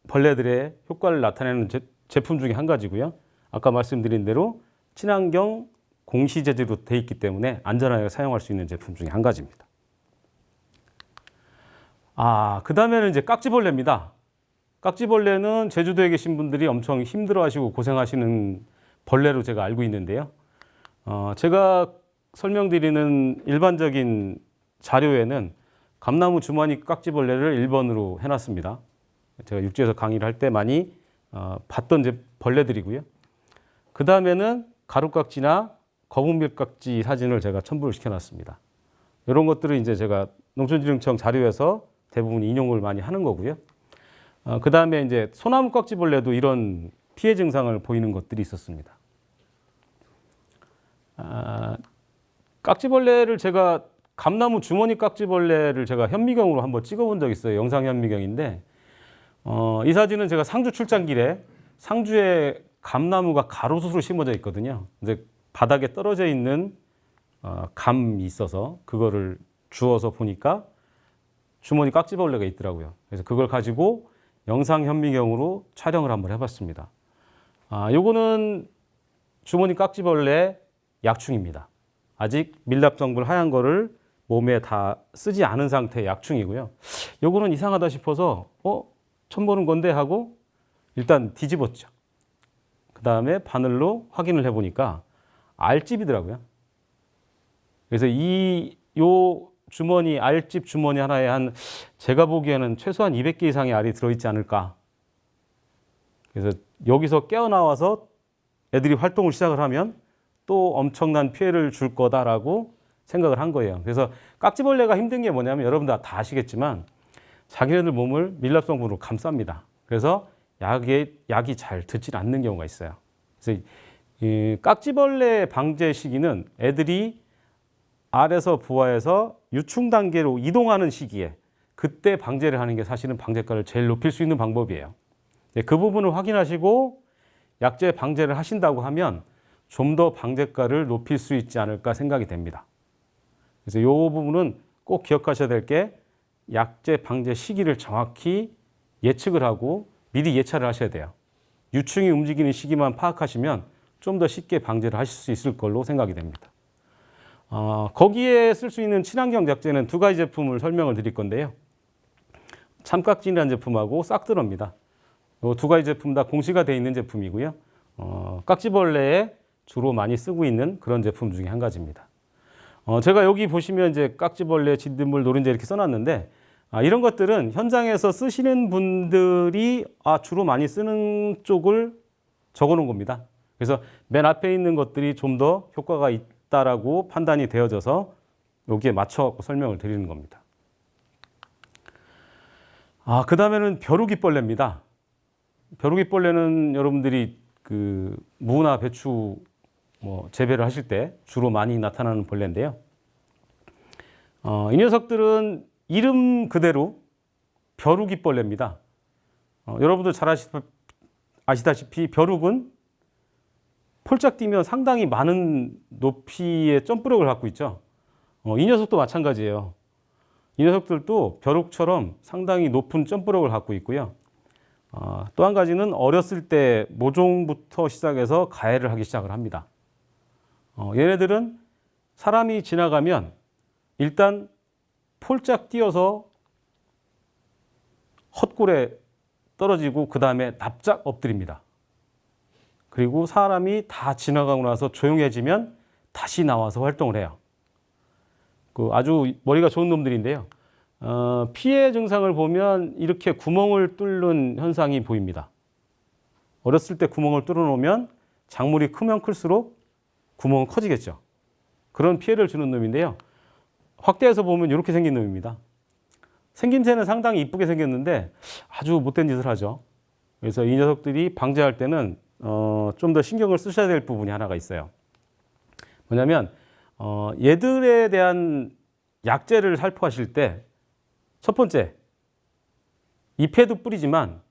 Speaker 1: 벌레들의 효과를 나타내는 제품 중에 한 가지고요. 아까 말씀드린 대로 친환경 공시 재질로 되어 있기 때문에 안전하게 사용할 수 있는 제품 중에 한 가지입니다. 그 다음에는 이제 깍지벌레입니다. 깍지벌레는 제주도에 계신 분들이 엄청 힘들어하시고 고생하시는 벌레로 제가 알고 있는데요. 제가 설명드리는 일반적인 자료에는 감나무 주머니 깍지벌레를 1번으로 해놨습니다. 제가 육지에서 강의를 할 때 많이 봤던 벌레들이고요. 그 다음에는 가루깍지나 거북밀깍지 사진을 제가 첨부를 시켜놨습니다. 이런 것들을 이제 제가 농촌진흥청 자료에서 대부분 인용을 많이 하는 거고요. 그 다음에 이제 소나무 깍지벌레도 이런 피해 증상을 보이는 것들이 있었습니다. 깍지벌레를 제가 감나무 주머니 깍지벌레를 제가 현미경으로 한번 찍어본 적이 있어요. 영상 현미경인데 이 사진은 제가 상주 출장길에 상주에 감나무가 가로수로 심어져 있거든요. 이제 바닥에 떨어져 있는 감이 있어서 그거를 주워서 보니까 주머니 깍지벌레가 있더라고요. 그래서 그걸 가지고 영상 현미경으로 촬영을 한번 해봤습니다. 요거는 주머니 깍지벌레 약충입니다. 아직 밀랍성분 하얀 거를 몸에 다 쓰지 않은 상태의 약충이고요. 요거는 이상하다 싶어서 처음 보는 건데 하고 일단 뒤집었죠. 그 다음에 바늘로 확인을 해보니까 알집이더라고요. 그래서 요 주머니, 알집 주머니 하나에 제가 보기에는 최소한 200개 이상의 알이 들어있지 않을까. 그래서 여기서 깨어나와서 애들이 활동을 시작을 하면 또 엄청난 피해를 줄 거다라고 생각을 한 거예요. 그래서 깍지벌레가 힘든 게 뭐냐면 여러분들 다 아시겠지만 자기네들 몸을 밀랍성분으로 감쌉니다. 그래서 약이 잘 듣지 않는 경우가 있어요. 그래서 이 깍지벌레 방제 시기는 애들이 알에서 부화해서 유충 단계로 이동하는 시기에 그때 방제를 하는 게 사실은 방제가를 제일 높일 수 있는 방법이에요. 그 부분을 확인하시고 약제 방제를 하신다고 하면 좀 더 방제가를 높일 수 있지 않을까 생각이 됩니다. 그래서 이 부분은 꼭 기억하셔야 될 게 약제 방제 시기를 정확히 예측을 하고 미리 예찰을 하셔야 돼요. 유충이 움직이는 시기만 파악하시면 좀 더 쉽게 방제를 하실 수 있을 걸로 생각이 됩니다. 거기에 쓸 수 있는 친환경 약제는 두 가지 제품을 설명을 드릴 건데요. 참깍지라는 제품하고 싹드러입니다. 이 두 가지 제품 다 공시가 되어 있는 제품이고요. 깍지벌레에 주로 많이 쓰고 있는 그런 제품 중에 한 가지입니다. 제가 여기 보시면 이제 깍지벌레, 진딧물, 노린재 이렇게 써놨는데 이런 것들은 현장에서 쓰시는 분들이 주로 많이 쓰는 쪽을 적어놓은 겁니다. 그래서 맨 앞에 있는 것들이 좀 더 효과가 있다라고 판단이 되어져서 여기에 맞춰 설명을 드리는 겁니다. 그 다음에는 벼룩이벌레입니다. 벼룩이벌레는 여러분들이 그 무나 배추 재배를 하실 때 주로 많이 나타나는 벌레인데요. 이 녀석들은 이름 그대로 벼룩이벌레입니다. 여러분들 잘 아시다시피 벼룩은 폴짝 뛰면 상당히 많은 높이의 점프력을 갖고 있죠. 이 녀석도 마찬가지예요. 이 녀석들도 벼룩처럼 상당히 높은 점프력을 갖고 있고요. 또 한 가지는 어렸을 때 모종부터 시작해서 가해를 하기 시작을 합니다. 얘네들은 사람이 지나가면 일단 폴짝 뛰어서 헛골에 떨어지고 그 다음에 납작 엎드립니다. 그리고 사람이 다 지나가고 나서 조용해지면 다시 나와서 활동을 해요. 아주 머리가 좋은 놈들인데요. 피해 증상을 보면 이렇게 구멍을 뚫는 현상이 보입니다. 어렸을 때 구멍을 뚫어 놓으면 작물이 크면 클수록 구멍은 커지겠죠. 그런 피해를 주는 놈인데요. 확대해서 보면 이렇게 생긴 놈입니다. 생김새는 상당히 이쁘게 생겼는데 아주 못된 짓을 하죠. 그래서 이 녀석들이 방제할 때는 좀 더 신경을 쓰셔야 될 부분이 하나가 있어요. 뭐냐면 얘들에 대한 약재를 살포하실 때 첫 번째, 잎에도 뿌리지만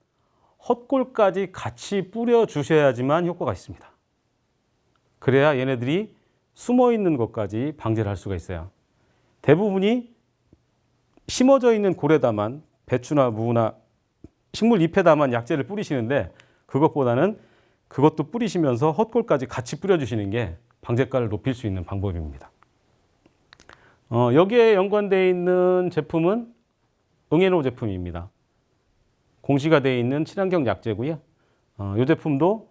Speaker 1: 헛골까지 같이 뿌려 주셔야지만 효과가 있습니다. 그래야 얘네들이 숨어 있는 것까지 방제를 할 수가 있어요. 대부분이 심어져 있는 골에다만, 배추나 무나 식물 잎에다만 약재를 뿌리시는데, 그것보다는 그것도 뿌리시면서 헛골까지 같이 뿌려주시는 게 방제가를 높일 수 있는 방법입니다. 여기에 연관되어 있는 제품은 응애노 제품입니다. 공시가 되어 있는 친환경 약재고요. 이 제품도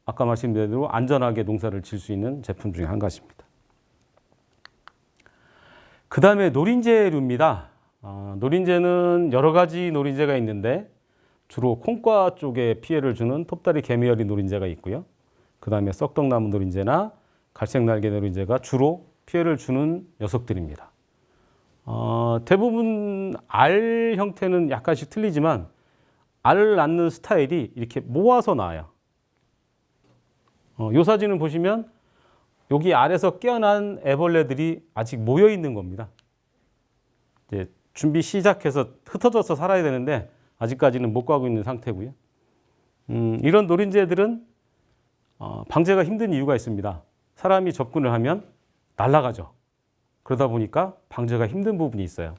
Speaker 1: 아까 말씀드린 대로 안전하게 농사를 지을 수 있는 제품 중에 한 가지입니다. 그 다음에 노린재류입니다. 노린재는 여러 가지 노린재가 있는데 주로 콩과 쪽에 피해를 주는 톱다리 개미어리 노린재가 있고요. 그 다음에 썩떡나무 노린재나 갈색날개 노린재가 주로 피해를 주는 녀석들입니다. 대부분 알 형태는 약간씩 틀리지만 알을 낳는 스타일이 이렇게 모아서 나와요. 이 사진을 보시면 여기 알에서 깨어난 애벌레들이 아직 모여 있는 겁니다. 이제 준비 시작해서 흩어져서 살아야 되는데 아직까지는 못 가고 있는 상태고요. 이런 노린재들은 방제가 힘든 이유가 있습니다. 사람이 접근을 하면 날아가죠. 그러다 보니까 방제가 힘든 부분이 있어요.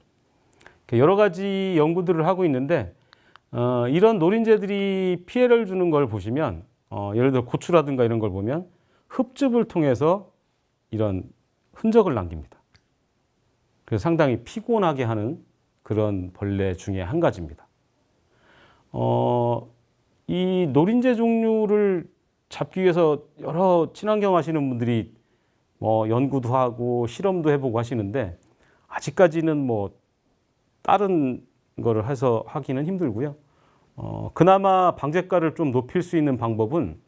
Speaker 1: 여러 가지 연구들을 하고 있는데 이런 노린재들이 피해를 주는 걸 보시면 예를 들어 고추라든가 이런 걸 보면 흡즙을 통해서 이런 흔적을 남깁니다. 그래서 상당히 피곤하게 하는 그런 벌레 중에 한 가지입니다. 이 노린재 종류를 잡기 위해서 여러 친환경 하시는 분들이 연구도 하고 실험도 해보고 하시는데 아직까지는 다른 거를 해서 하기는 힘들고요. 그나마 방제가를 좀 높일 수 있는 방법은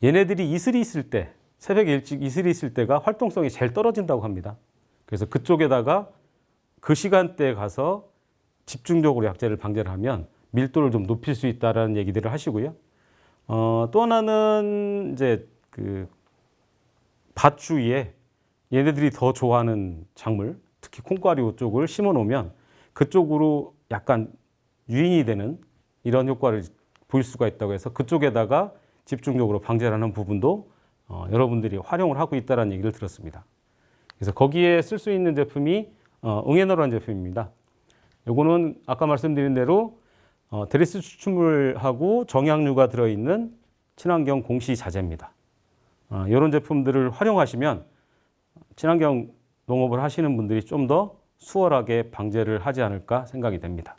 Speaker 1: 얘네들이 이슬이 있을 때, 새벽에 일찍 이슬이 있을 때가 활동성이 제일 떨어진다고 합니다. 그래서 그쪽에다가 그 시간대에 가서 집중적으로 약재를 방제를 하면 밀도를 좀 높일 수 있다라는 얘기들을 하시고요. 또 하나는 이제 밭 주위에 얘네들이 더 좋아하는 작물, 특히 콩가루 쪽을 심어 놓으면 그쪽으로 약간 유인이 되는 이런 효과를 보일 수가 있다고 해서 그쪽에다가 집중적으로 방제를 하는 부분도 여러분들이 활용을 하고 있다는 얘기를 들었습니다. 그래서 거기에 쓸 수 있는 제품이 응애노라는 제품입니다. 요거는 아까 말씀드린 대로 데리스 추출물하고 정약류가 들어있는 친환경 공시 자재입니다. 이런 제품들을 활용하시면 친환경 농업을 하시는 분들이 좀 더 수월하게 방제를 하지 않을까 생각이 됩니다.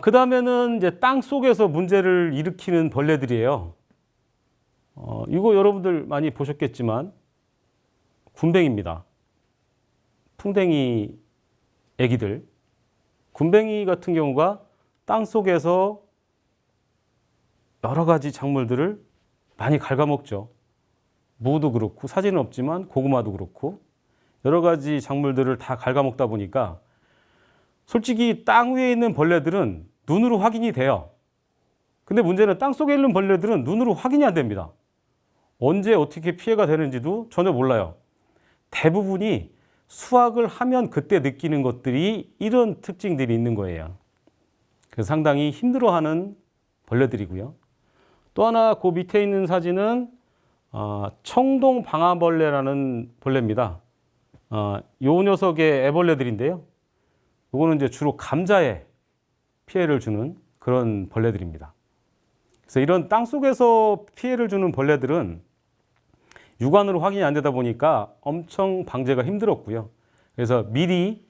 Speaker 1: 그 다음에는 이제 땅 속에서 문제를 일으키는 벌레들이에요. 이거 여러분들 많이 보셨겠지만 군뱅이입니다. 풍뎅이 애기들. 군뱅이 같은 경우가 땅 속에서 여러 가지 작물들을 많이 갉아먹죠. 무도 그렇고 사진은 없지만 고구마도 그렇고 여러 가지 작물들을 다 갉아먹다 보니까 솔직히 땅 위에 있는 벌레들은 눈으로 확인이 돼요. 근데 문제는 땅 속에 있는 벌레들은 눈으로 확인이 안 됩니다. 언제 어떻게 피해가 되는지도 전혀 몰라요. 대부분이 수확을 하면 그때 느끼는 것들이 이런 특징들이 있는 거예요. 그래서 상당히 힘들어하는 벌레들이고요. 또 하나 그 밑에 있는 사진은 청동 방아벌레라는 벌레입니다. 요 녀석의 애벌레들인데요. 요거는 이제 주로 감자에 피해를 주는 그런 벌레들입니다. 그래서 이런 땅 속에서 피해를 주는 벌레들은 육안으로 확인이 안 되다 보니까 엄청 방제가 힘들었고요. 그래서 미리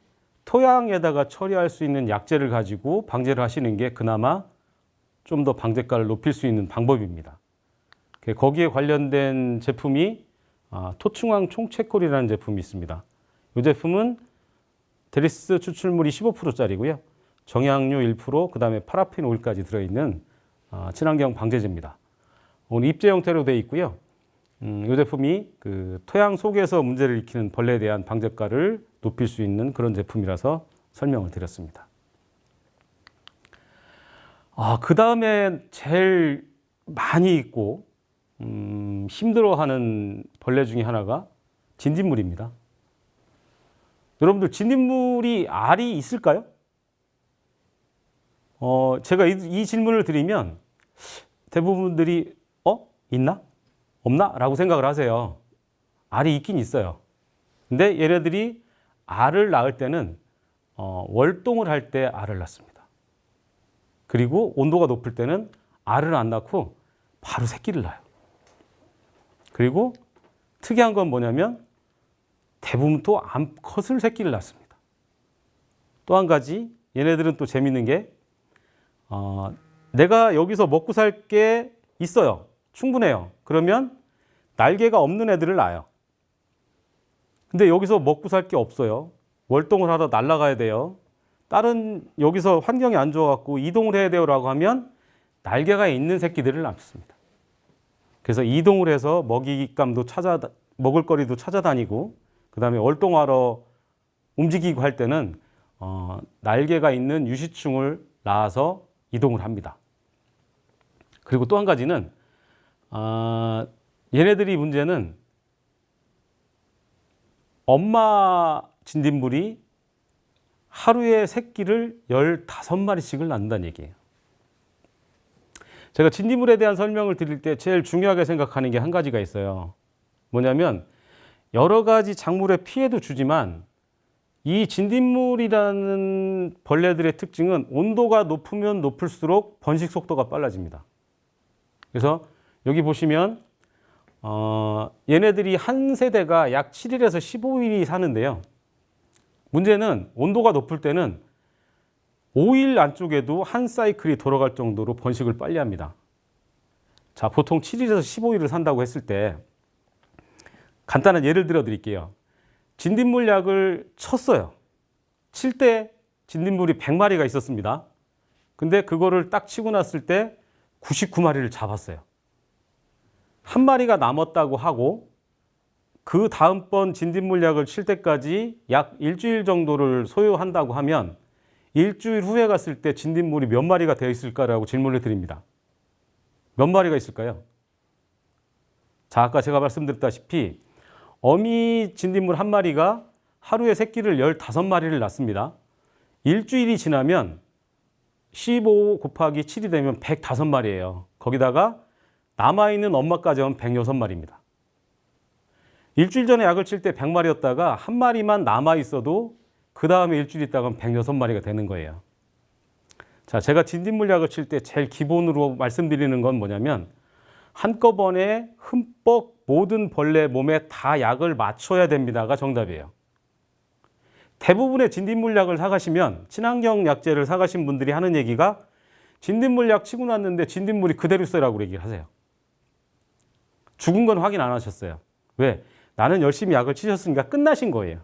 Speaker 1: 토양에다가 처리할 수 있는 약재를 가지고 방제를 하시는 게 그나마 좀 더 방제가를 높일 수 있는 방법입니다. 거기에 관련된 제품이 토충왕 총채콜이라는 제품이 있습니다. 이 제품은 데리스 추출물이 15%짜리고요. 정약류 1%, 그 다음에 파라핀 오일까지 들어있는 친환경 방제제입니다. 오늘 입제 형태로 되어 있고요. 이 제품이 토양 속에서 문제를 일으키는 벌레에 대한 방제가를 높일 수 있는 그런 제품이라서 설명을 드렸습니다. 그 다음에 제일 많이 있고 힘들어하는 벌레 중에 하나가 진딧물입니다. 여러분들 진딧물이 알이 있을까요? 제가 이 질문을 드리면 대부분들이 있나? 없나? 라고 생각을 하세요. 알이 있긴 있어요. 근데 얘네들이 알을 낳을 때는 월동을 할 때 알을 낳습니다. 그리고 온도가 높을 때는 알을 안 낳고 바로 새끼를 낳아요. 그리고 특이한 건 뭐냐면 대부분 또 암컷을 새끼를 낳습니다. 또 한 가지 얘네들은 또 재밌는 게 내가 여기서 먹고 살 게 있어요. 충분해요. 그러면 날개가 없는 애들을 낳아요. 근데 여기서 먹고 살 게 없어요. 월동을 하러 날아가야 돼요. 다른 여기서 환경이 안 좋아갖고 이동을 해야 돼요라고 하면 날개가 있는 새끼들을 낳습니다. 그래서 이동을 해서 먹잇감도 먹을거리도 찾아다니고 그 다음에 월동하러 움직이고 할 때는 날개가 있는 유시충을 낳아서 이동을 합니다. 그리고 또 한 가지는 얘네들이 문제는 엄마 진딧물이 하루에 새끼를 15마리씩을 낳는다는 얘기예요. 제가 진딧물에 대한 설명을 드릴 때 제일 중요하게 생각하는 게 한 가지가 있어요. 뭐냐면 여러 가지 작물에 피해도 주지만 이 진딧물이라는 벌레들의 특징은 온도가 높으면 높을수록 번식 속도가 빨라집니다. 그래서 여기 보시면 얘네들이 한 세대가 약 7일에서 15일이 사는데요. 문제는 온도가 높을 때는 5일 안쪽에도 한 사이클이 돌아갈 정도로 번식을 빨리 합니다. 자, 보통 7일에서 15일을 산다고 했을 때 간단한 예를 들어 드릴게요. 진딧물 약을 쳤어요. 칠 때 진딧물이 100마리가 있었습니다. 근데 그거를 딱 치고 났을 때 99마리를 잡았어요. 한 마리가 남았다고 하고 그 다음번 진딧물 약을 칠 때까지 약 일주일 정도를 소요한다고 하면 일주일 후에 갔을 때 진딧물이 몇 마리가 되어 있을까라고 질문을 드립니다. 몇 마리가 있을까요? 자, 아까 제가 말씀드렸다시피 어미 진딧물 한 마리가 하루에 새끼를 15마리를 낳습니다. 일주일이 지나면 15 곱하기 7이 되면 105마리예요. 거기다가 남아있는 엄마까지 하면 106마리입니다. 일주일 전에 약을 칠 때 100마리였다가 한 마리만 남아있어도 그 다음에 일주일 있다가 106마리가 되는 거예요. 자, 제가 진딧물 약을 칠 때 제일 기본으로 말씀드리는 건 뭐냐면 한꺼번에 흠뻑 모든 벌레 몸에 다 약을 맞춰야 됩니다가 정답이에요. 대부분의 진딧물 약을 사가시면 친환경 약재를 사가신 분들이 하는 얘기가 진딧물 약 치고 났는데 진딧물이 그대로 있어라고 얘기를 하세요. 죽은 건 확인 안 하셨어요. 왜? 나는 열심히 약을 치셨으니까 끝나신 거예요.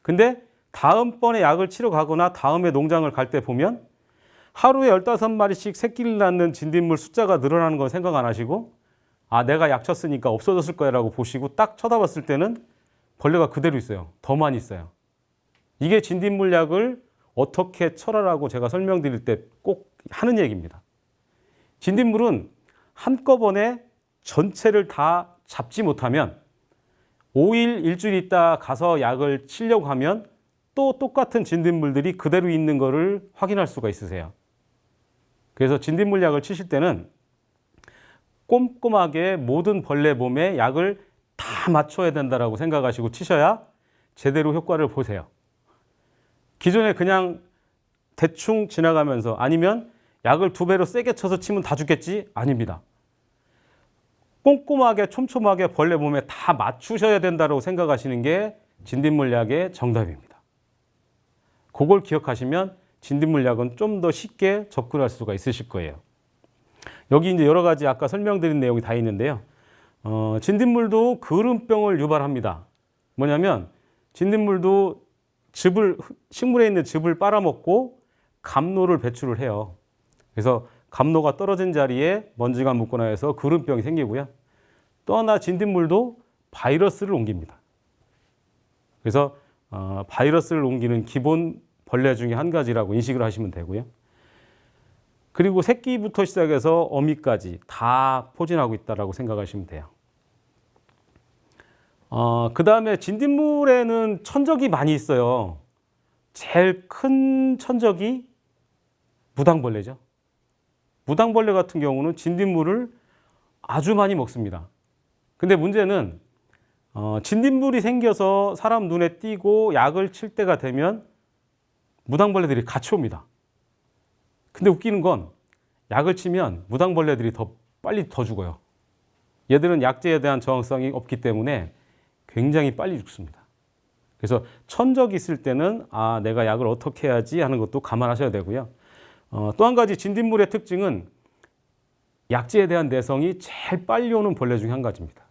Speaker 1: 근데 다음번에 약을 치러 가거나 다음에 농장을 갈 때 보면 하루에 15마리씩 새끼를 낳는 진딧물 숫자가 늘어나는 건 생각 안 하시고 내가 약 쳤으니까 없어졌을 거야 라고 보시고 딱 쳐다봤을 때는 벌레가 그대로 있어요. 더 많이 있어요. 이게 진딧물 약을 어떻게 쳐라라고 제가 설명드릴 때 꼭 하는 얘기입니다. 진딧물은 한꺼번에 전체를 다 잡지 못하면 5일, 일주일 있다 가서 약을 치려고 하면 또 똑같은 진딧물들이 그대로 있는 것을 확인할 수가 있으세요. 그래서 진딧물 약을 치실 때는 꼼꼼하게 모든 벌레 몸에 약을 다 맞춰야 된다고 생각하시고 치셔야 제대로 효과를 보세요. 기존에 그냥 대충 지나가면서 아니면 약을 2배로 세게 쳐서 치면 다 죽겠지? 아닙니다. 꼼꼼하게 촘촘하게 벌레 몸에 다 맞추셔야 된다고 생각하시는 게 진딧물 약의 정답입니다. 그걸 기억하시면 진딧물 약은 좀 더 쉽게 접근할 수가 있으실 거예요. 여기 이제 여러 가지 아까 설명드린 내용이 다 있는데요. 진딧물도 그름병을 유발합니다. 뭐냐면 진딧물도 식물에 있는 즙을 빨아먹고 감로를 배출을 해요. 그래서 감로가 떨어진 자리에 먼지가 묻거나 해서 그름병이 생기고요. 또 하나 진딧물도 바이러스를 옮깁니다. 그래서 바이러스를 옮기는 기본 벌레 중에 한 가지라고 인식을 하시면 되고요. 그리고 새끼부터 시작해서 어미까지 다 포진하고 있다고 생각하시면 돼요. 그 다음에 진딧물에는 천적이 많이 있어요. 제일 큰 천적이 무당벌레죠. 무당벌레 같은 경우는 진딧물을 아주 많이 먹습니다. 근데 문제는 진딧물이 생겨서 사람 눈에 띄고 약을 칠 때가 되면 무당벌레들이 같이 옵니다. 근데 웃기는 건 약을 치면 무당벌레들이 더 빨리 더 죽어요. 얘들은 약재에 대한 저항성이 없기 때문에 굉장히 빨리 죽습니다. 그래서 천적이 있을 때는 내가 약을 어떻게 해야지 하는 것도 감안하셔야 되고요. 또 한 가지 진딧물의 특징은 약재에 대한 내성이 제일 빨리 오는 벌레 중에 한 가지입니다.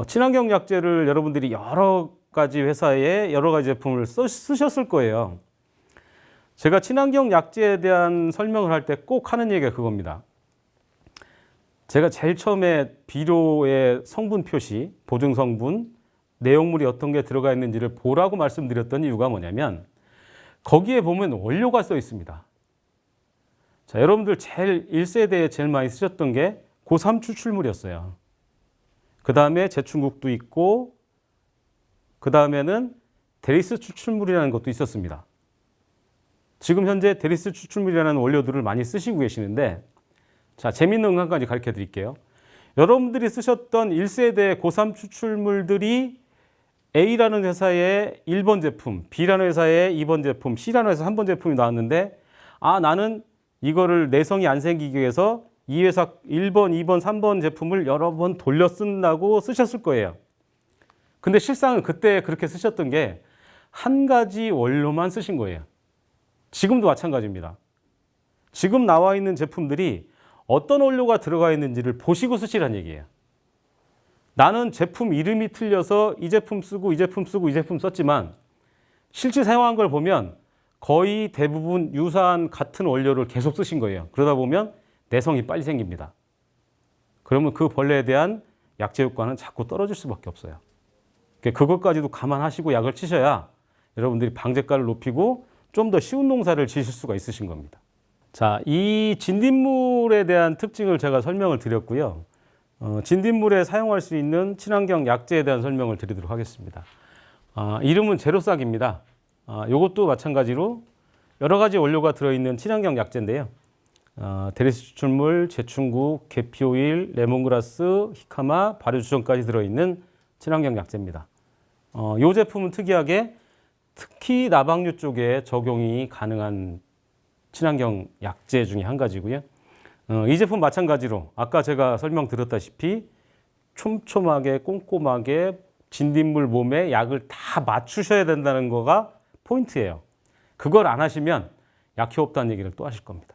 Speaker 1: 친환경 약재를 여러분들이 여러 가지 회사에 여러 가지 제품을 쓰셨을 거예요. 제가 친환경 약재에 대한 설명을 할 때 꼭 하는 얘기가 그겁니다. 제가 제일 처음에 비료의 성분 표시, 보증 성분, 내용물이 어떤 게 들어가 있는지를 보라고 말씀드렸던 이유가 뭐냐면 거기에 보면 원료가 써 있습니다. 자, 여러분들 제일 1세대에 제일 많이 쓰셨던 게 고3 추출물이었어요. 그 다음에 제충국도 있고 그 다음에는 데리스 추출물이라는 것도 있었습니다. 지금 현재 데리스 추출물이라는 원료들을 많이 쓰시고 계시는데 자, 재미있는 한 가지 가르쳐 드릴게요. 여러분들이 쓰셨던 1세대 고3 추출물들이 A라는 회사의 1번 제품, B라는 회사의 2번 제품, C라는 회사 3번 제품이 나왔는데 나는 이거를 내성이 안 생기기 위해서 이 회사 1번, 2번, 3번 제품을 여러 번 돌려 쓴다고 쓰셨을 거예요. 근데 실상은 그때 그렇게 쓰셨던 게 한 가지 원료만 쓰신 거예요. 지금도 마찬가지입니다. 지금 나와 있는 제품들이 어떤 원료가 들어가 있는지를 보시고 쓰시란 얘기예요. 나는 제품 이름이 틀려서 이 제품 쓰고 이 제품 쓰고 이 제품 썼지만 실제 사용한 걸 보면 거의 대부분 유사한 같은 원료를 계속 쓰신 거예요. 그러다 보면 내성이 빨리 생깁니다. 그러면 그 벌레에 대한 약제 효과는 자꾸 떨어질 수밖에 없어요. 그것까지도 감안하시고 약을 치셔야 여러분들이 방제가를 높이고 좀 더 쉬운 농사를 지실 수가 있으신 겁니다. 자, 이 진딧물에 대한 특징을 제가 설명을 드렸고요. 진딧물에 사용할 수 있는 친환경 약재에 대한 설명을 드리도록 하겠습니다. 이름은 제로싹입니다. 이것도 마찬가지로 여러 가지 원료가 들어있는 친환경 약재인데요. 데리스 추출물, 제충국, 계피오일, 레몬그라스, 히카마, 발효주전까지 들어있는 친환경 약재입니다. 이 제품은 특이하게 특히 나방류 쪽에 적용이 가능한 친환경 약재 중에 한 가지고요. 이 제품 마찬가지로 아까 제가 설명드렸다시피 촘촘하게 꼼꼼하게 진딧물 몸에 약을 다 맞추셔야 된다는 거가 포인트예요. 그걸 안 하시면 약효 없다는 얘기를 또 하실 겁니다.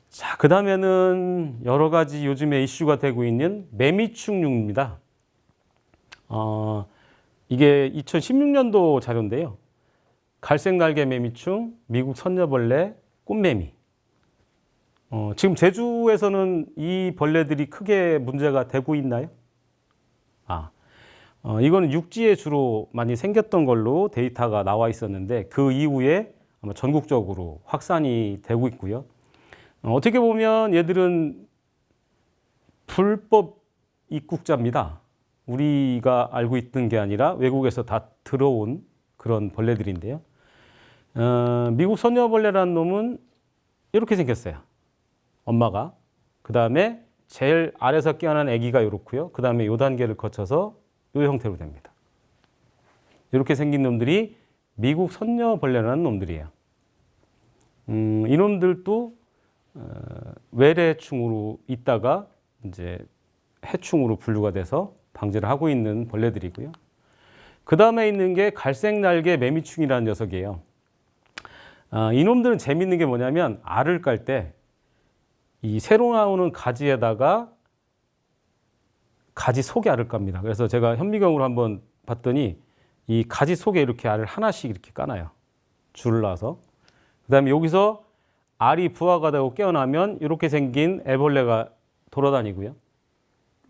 Speaker 1: 자, 그 다음에는 여러 가지 요즘에 이슈가 되고 있는 매미충류입니다. 이게 2016년도 자료인데요. 갈색 날개 매미충, 미국 선녀벌레, 꽃매미. 지금 제주에서는 이 벌레들이 크게 문제가 되고 있나요? 이거는 육지에 주로 많이 생겼던 걸로 데이터가 나와 있었는데 그 이후에 아마 전국적으로 확산이 되고 있고요. 어떻게 보면 얘들은 불법 입국자입니다. 우리가 알고 있던 게 아니라 외국에서 다 들어온 그런 벌레들인데요. 미국 선녀벌레라는 놈은 이렇게 생겼어요. 엄마가. 그 다음에 제일 아래서 깨어난 아기가 이렇고요. 그 다음에 이 단계를 거쳐서 이 형태로 됩니다. 이렇게 생긴 놈들이 미국 선녀벌레라는 놈들이에요. 이 놈들도 외래충으로 있다가 이제 해충으로 분류가 돼서 방제를 하고 있는 벌레들이고요. 그 다음에 있는 게 갈색 날개 매미충이라는 녀석이에요. 이놈들은 재밌는 게 뭐냐면 알을 깔 때 이 새로 나오는 가지에다가 가지 속에 알을 깝니다. 그래서 제가 현미경으로 한번 봤더니 이 가지 속에 이렇게 알을 하나씩 이렇게 까놔요. 줄을 놔서. 그 다음에 여기서 알이 부화가 되고 깨어나면 이렇게 생긴 애벌레가 돌아다니고요.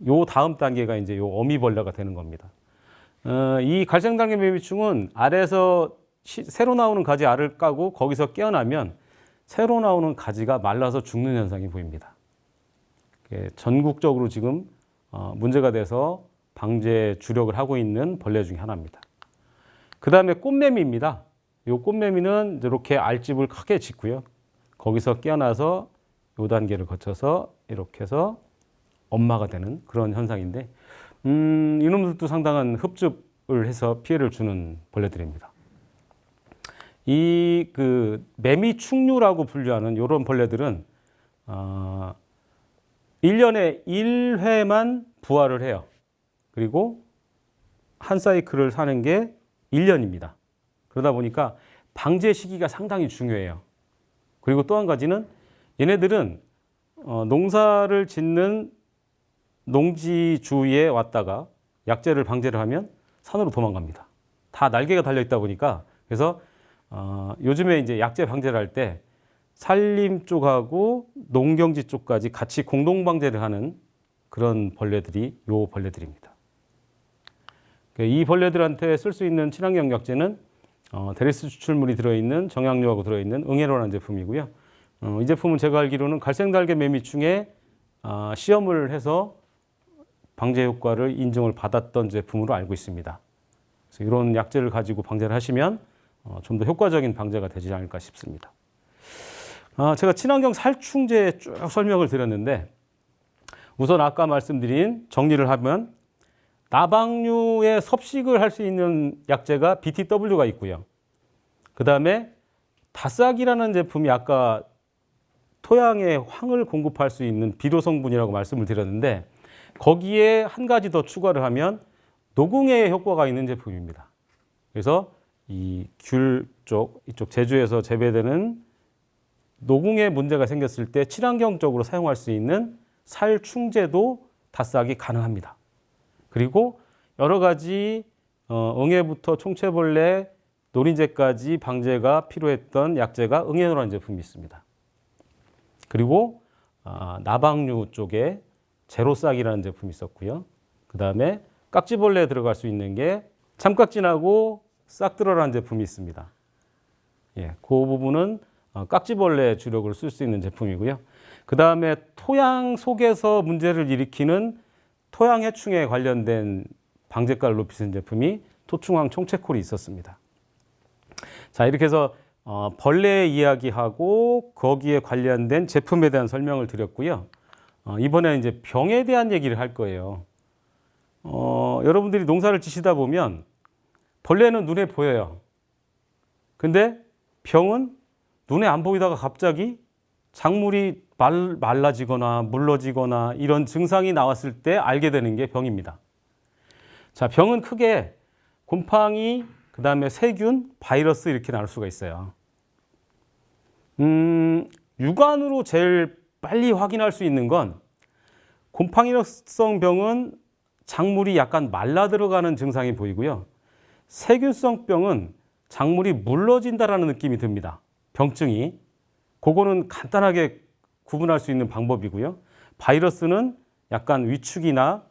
Speaker 1: 요 다음 단계가 이제 요 어미벌레가 되는 겁니다. 이 갈색날개 매미충은 알에서 새로 나오는 가지 알을 까고 거기서 깨어나면 새로 나오는 가지가 말라서 죽는 현상이 보입니다. 전국적으로 지금 문제가 돼서 방제 주력을 하고 있는 벌레 중에 하나입니다. 그 다음에 꽃매미입니다. 이 꽃매미는 이렇게 알집을 크게 짓고요. 거기서 깨어나서 이 단계를 거쳐서 이렇게 해서 엄마가 되는 그런 현상인데 이놈들도 상당한 흡집을 해서 피해를 주는 벌레들입니다. 이 매미충류라고 분류하는 이런 벌레들은 1년에 1회만 부화를 해요. 그리고 한 사이클을 사는 게 1년입니다. 그러다 보니까 방제 시기가 상당히 중요해요. 그리고 또 한 가지는 얘네들은 농사를 짓는 농지 주위에 왔다가 약재를 방제를 하면 산으로 도망갑니다. 다 날개가 달려 있다 보니까 그래서 요즘에 이제 약재 방제를 할 때 산림 쪽하고 농경지 쪽까지 같이 공동 방제를 하는 그런 벌레들이 요 벌레들입니다. 이 벌레들한테 쓸 수 있는 친환경 약재는 데리스 추출물이 들어있는 정약류하고 들어있는 응애로라는 제품이고요. 이 제품은 제가 알기로는 갈색달개 매미충에 시험을 해서 방제 효과를 인증을 받았던 제품으로 알고 있습니다. 그래서 이런 약재를 가지고 방제를 하시면 좀 더 효과적인 방제가 되지 않을까 싶습니다. 제가 친환경 살충제 쭉 설명을 드렸는데 우선 아까 말씀드린 정리를 하면 나방류의 섭식을 할 수 있는 약재가 BTW가 있고요. 그 다음에 다싹이라는 제품이 아까 토양에 황을 공급할 수 있는 비료 성분이라고 말씀을 드렸는데 거기에 한 가지 더 추가를 하면 노궁해에 효과가 있는 제품입니다. 그래서 이 귤 쪽, 이쪽 제주에서 재배되는 노궁해 문제가 생겼을 때 친환경적으로 사용할 수 있는 살충제도 다싹이 가능합니다. 그리고 여러 가지 응애부터 총체벌레, 노린재까지 방제가 필요했던 약재가 응애노라는 제품이 있습니다. 그리고 나방류 쪽에 제로싹이라는 제품이 있었고요. 그 다음에 깍지벌레에 들어갈 수 있는 게 참깍진하고 싹들어라는 제품이 있습니다. 그 부분은 깍지벌레 주력을 쓸 수 있는 제품이고요. 그 다음에 토양 속에서 문제를 일으키는 토양 해충에 관련된 방제가를 높이는 제품이 토충황 총체콜이 있었습니다. 자, 이렇게 해서 벌레 이야기하고 거기에 관련된 제품에 대한 설명을 드렸고요. 이번에는 이제 병에 대한 얘기를 할 거예요. 여러분들이 농사를 지시다 보면 벌레는 눈에 보여요. 근데 병은 눈에 안 보이다가 갑자기 작물이 말라지거나 물러지거나 이런 증상이 나왔을 때 알게 되는 게 병입니다. 자, 병은 크게 곰팡이, 그 다음에 세균, 바이러스 이렇게 나눌 수가 있어요. 육안으로 제일 빨리 확인할 수 있는 건 곰팡이성 병은 작물이 약간 말라 들어가는 증상이 보이고요. 세균성 병은 작물이 물러진다라는 느낌이 듭니다. 병증이. 그거는 간단하게 구분할 수 있는 방법이고요. 바이러스는 약간 위축이나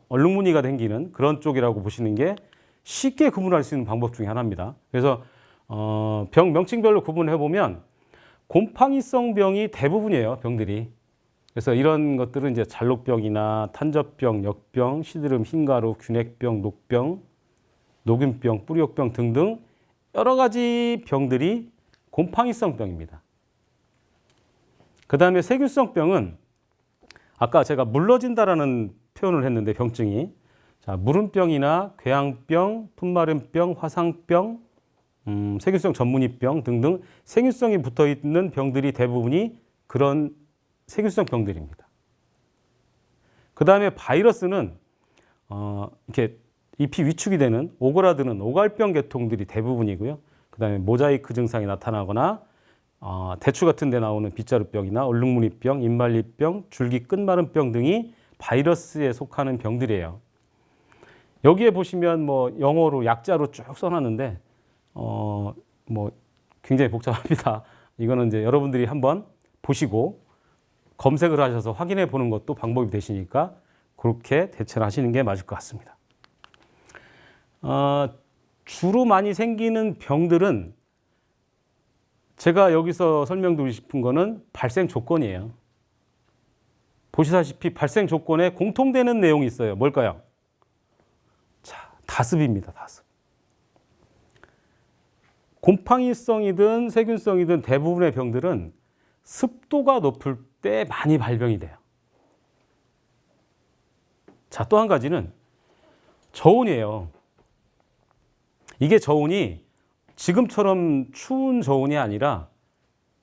Speaker 1: 얼룩무늬가 생기는 그런 쪽이라고 보시는 게 쉽게 구분할 수 있는 방법 중에 하나입니다. 그래서 병 명칭별로 구분해 보면 곰팡이성 병이 대부분이에요, 병들이. 그래서 이런 것들은 이제 잘록병이나 탄저병, 역병, 시드름, 흰가루, 균핵병, 녹병, 녹균병, 뿌리옥병 등등 여러 가지 병들이 곰팡이성 병입니다. 그 다음에 세균성 병은 아까 제가 물러진다라는 표현을 했는데 병증이 무름병이나 궤양병, 풋마름병, 화상병, 세균성 전문이병 등등 세균성이 붙어 있는 병들이 대부분이 그런 세균성 병들입니다. 그 다음에 바이러스는 이렇게 잎이 위축이 되는 오그라드는 오갈병 계통들이 대부분이고요. 그 다음에 모자이크 증상이 나타나거나 대추 같은 데 나오는 빗자루병이나 얼룩무늬병, 잎말리병, 줄기 끝마름병 등이 바이러스에 속하는 병들이에요. 여기에 보시면 뭐 영어로 약자로 쭉 써놨는데 뭐 굉장히 복잡합니다. 이거는 이제 여러분들이 한번 보시고 검색을 하셔서 확인해 보는 것도 방법이 되시니까 그렇게 대처를 하시는 게 맞을 것 같습니다. 주로 많이 생기는 병들은 제가 여기서 설명드리고 싶은 거는 발생 조건이에요. 보시다시피 발생 조건에 공통되는 내용이 있어요. 뭘까요? 자, 다습입니다. 다습. 곰팡이성이든 세균성이든 대부분의 병들은 습도가 높을 때 많이 발병이 돼요. 자, 또 한 가지는 저온이에요. 이게 저온이 지금처럼 추운 저온이 아니라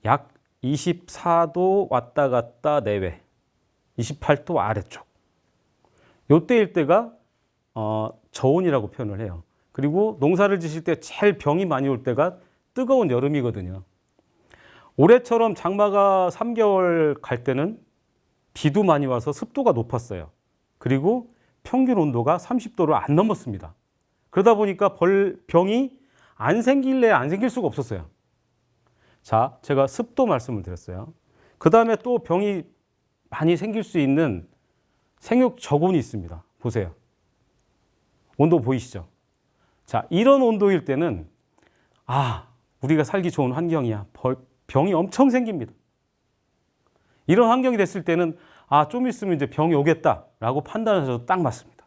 Speaker 1: 약 24도 왔다 갔다 내외, 28도 아래쪽. 요때일 때가 저온이라고 표현을 해요. 그리고 농사를 지실 때 제일 병이 많이 올 때가 뜨거운 여름이거든요. 올해처럼 장마가 3개월 갈 때는 비도 많이 와서 습도가 높았어요. 그리고 평균 온도가 30도를 안 넘었습니다. 그러다 보니까 병이 안 생길래 안 생길 수가 없었어요. 자, 제가 습도 말씀을 드렸어요. 그 다음에 또 병이 많이 생길 수 있는 생육 저온이 있습니다. 보세요. 온도 보이시죠? 자, 이런 온도일 때는 우리가 살기 좋은 환경이야. 병이 엄청 생깁니다. 이런 환경이 됐을 때는 좀 있으면 이제 병이 오겠다라고 판단하셔도 딱 맞습니다.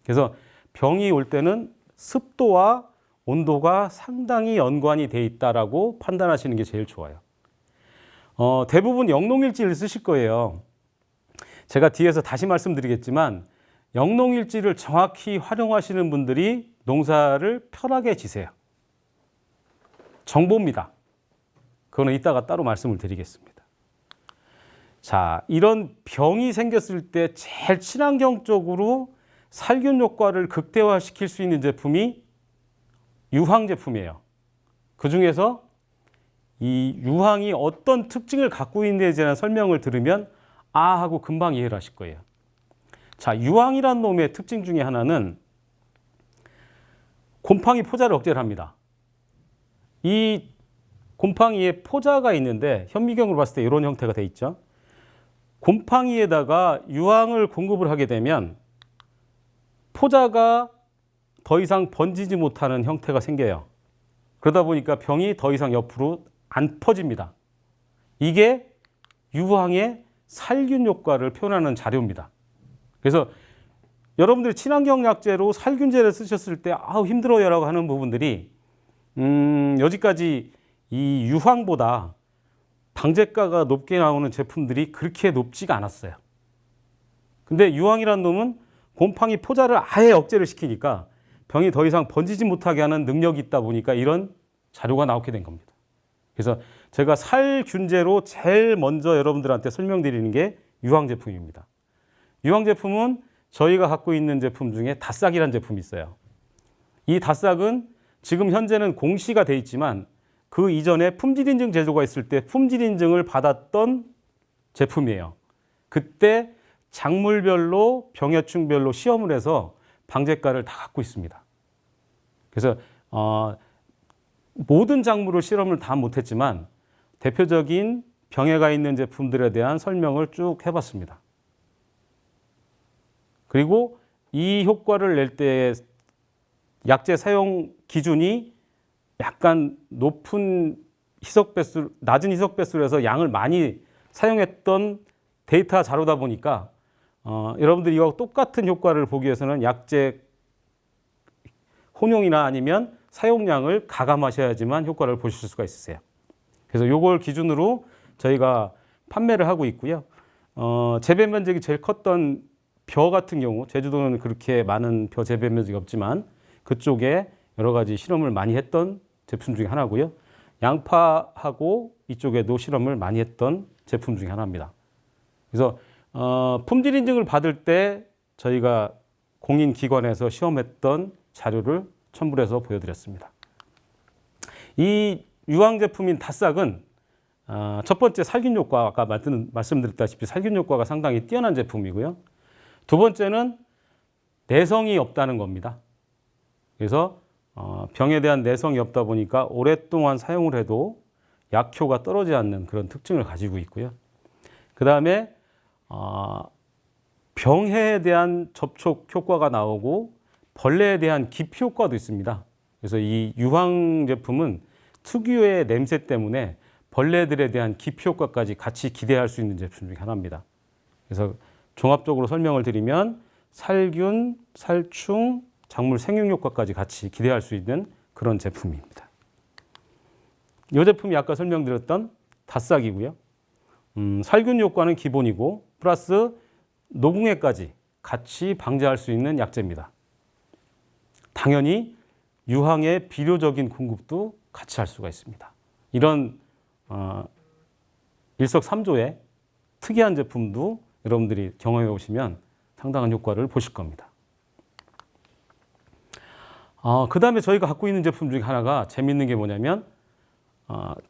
Speaker 1: 그래서 병이 올 때는 습도와 온도가 상당히 연관이 돼 있다라고 판단하시는 게 제일 좋아요. 대부분 영농일지를 쓰실 거예요. 제가 뒤에서 다시 말씀드리겠지만 영농일지를 정확히 활용하시는 분들이 농사를 편하게 지세요. 정보입니다. 그거는 이따가 따로 말씀을 드리겠습니다. 자, 이런 병이 생겼을 때 제일 친환경적으로 살균 효과를 극대화시킬 수 있는 제품이 유황 제품이에요. 그 중에서 이 유황이 어떤 특징을 갖고 있는지에 대한 설명을 들으면 하고 금방 이해를 하실 거예요. 자, 유황이란 놈의 특징 중에 하나는 곰팡이 포자를 억제를 합니다. 이 곰팡이에 포자가 있는데 현미경으로 봤을 때 이런 형태가 돼 있죠. 곰팡이에다가 유황을 공급을 하게 되면 포자가 더 이상 번지지 못하는 형태가 생겨요. 그러다 보니까 병이 더 이상 옆으로 안 퍼집니다. 이게 유황의 살균 효과를 표현하는 자료입니다. 그래서 여러분들이 친환경 약재로 살균제를 쓰셨을 때 힘들어요라고 하는 부분들이 여지까지 이 유황보다 방제가가 높게 나오는 제품들이 그렇게 높지가 않았어요. 근데 유황이라는 놈은 곰팡이 포자를 아예 억제를 시키니까 병이 더 이상 번지지 못하게 하는 능력이 있다 보니까 이런 자료가 나오게 된 겁니다. 그래서 제가 살균제로 제일 먼저 여러분들한테 설명드리는 게 유황 제품입니다. 유황 제품은 저희가 갖고 있는 제품 중에 다싹이라는 제품이 있어요. 이 다싹은 지금 현재는 공시가 돼 있지만 그 이전에 품질 인증 제도가 있을 때 품질 인증을 받았던 제품이에요. 그때 작물별로 병해충별로 시험을 해서 방제가를 다 갖고 있습니다. 그래서 모든 작물을 실험을 다 못했지만 대표적인 병해가 있는 제품들에 대한 설명을 쭉 해봤습니다. 그리고 이 효과를 낼 때 약재 사용 기준이 약간 높은 희석 배수, 낮은 희석 배수에서 양을 많이 사용했던 데이터 자료다 보니까 여러분들이 이와 똑같은 효과를 보기 위해서는 약재 혼용이나 아니면 사용량을 가감하셔야지만 효과를 보실 수가 있으세요. 그래서 이걸 기준으로 저희가 판매를 하고 있고요. 재배 면적이 제일 컸던 벼 같은 경우, 제주도는 그렇게 많은 벼 재배 면적이 없지만 그쪽에 여러 가지 실험을 많이 했던 제품 중에 하나고요. 양파하고 이쪽에도 실험을 많이 했던 제품 중에 하나입니다. 그래서 품질 인증을 받을 때 저희가 공인기관에서 시험했던 자료를 첨부해서 보여드렸습니다. 이 유황 제품인 다싹은 첫 번째 살균 효과, 아까 말씀드렸다시피 살균 효과가 상당히 뛰어난 제품이고요. 두 번째는 내성이 없다는 겁니다. 그래서 병에 대한 내성이 없다 보니까 오랫동안 사용을 해도 약효가 떨어지지 않는 그런 특징을 가지고 있고요. 그 다음에 병해에 대한 접촉 효과가 나오고 벌레에 대한 기피 효과도 있습니다. 그래서 이 유황 제품은 특유의 냄새 때문에 벌레들에 대한 기피 효과까지 같이 기대할 수 있는 제품 중에 하나입니다. 그래서 종합적으로 설명을 드리면 살균, 살충, 작물 생육 효과까지 같이 기대할 수 있는 그런 제품입니다. 이 제품이 아까 설명드렸던 닷삭이고요. 살균 효과는 기본이고 플러스 노궁해까지 같이 방지할 수 있는 약재입니다. 당연히 유황의 비료적인 공급도 같이 할 수가 있습니다. 이런 일석삼조의 특이한 제품도 여러분들이 경험해 보시면 상당한 효과를 보실 겁니다. 그 다음에 저희가 갖고 있는 제품 중에 하나가 재밌는 게 뭐냐면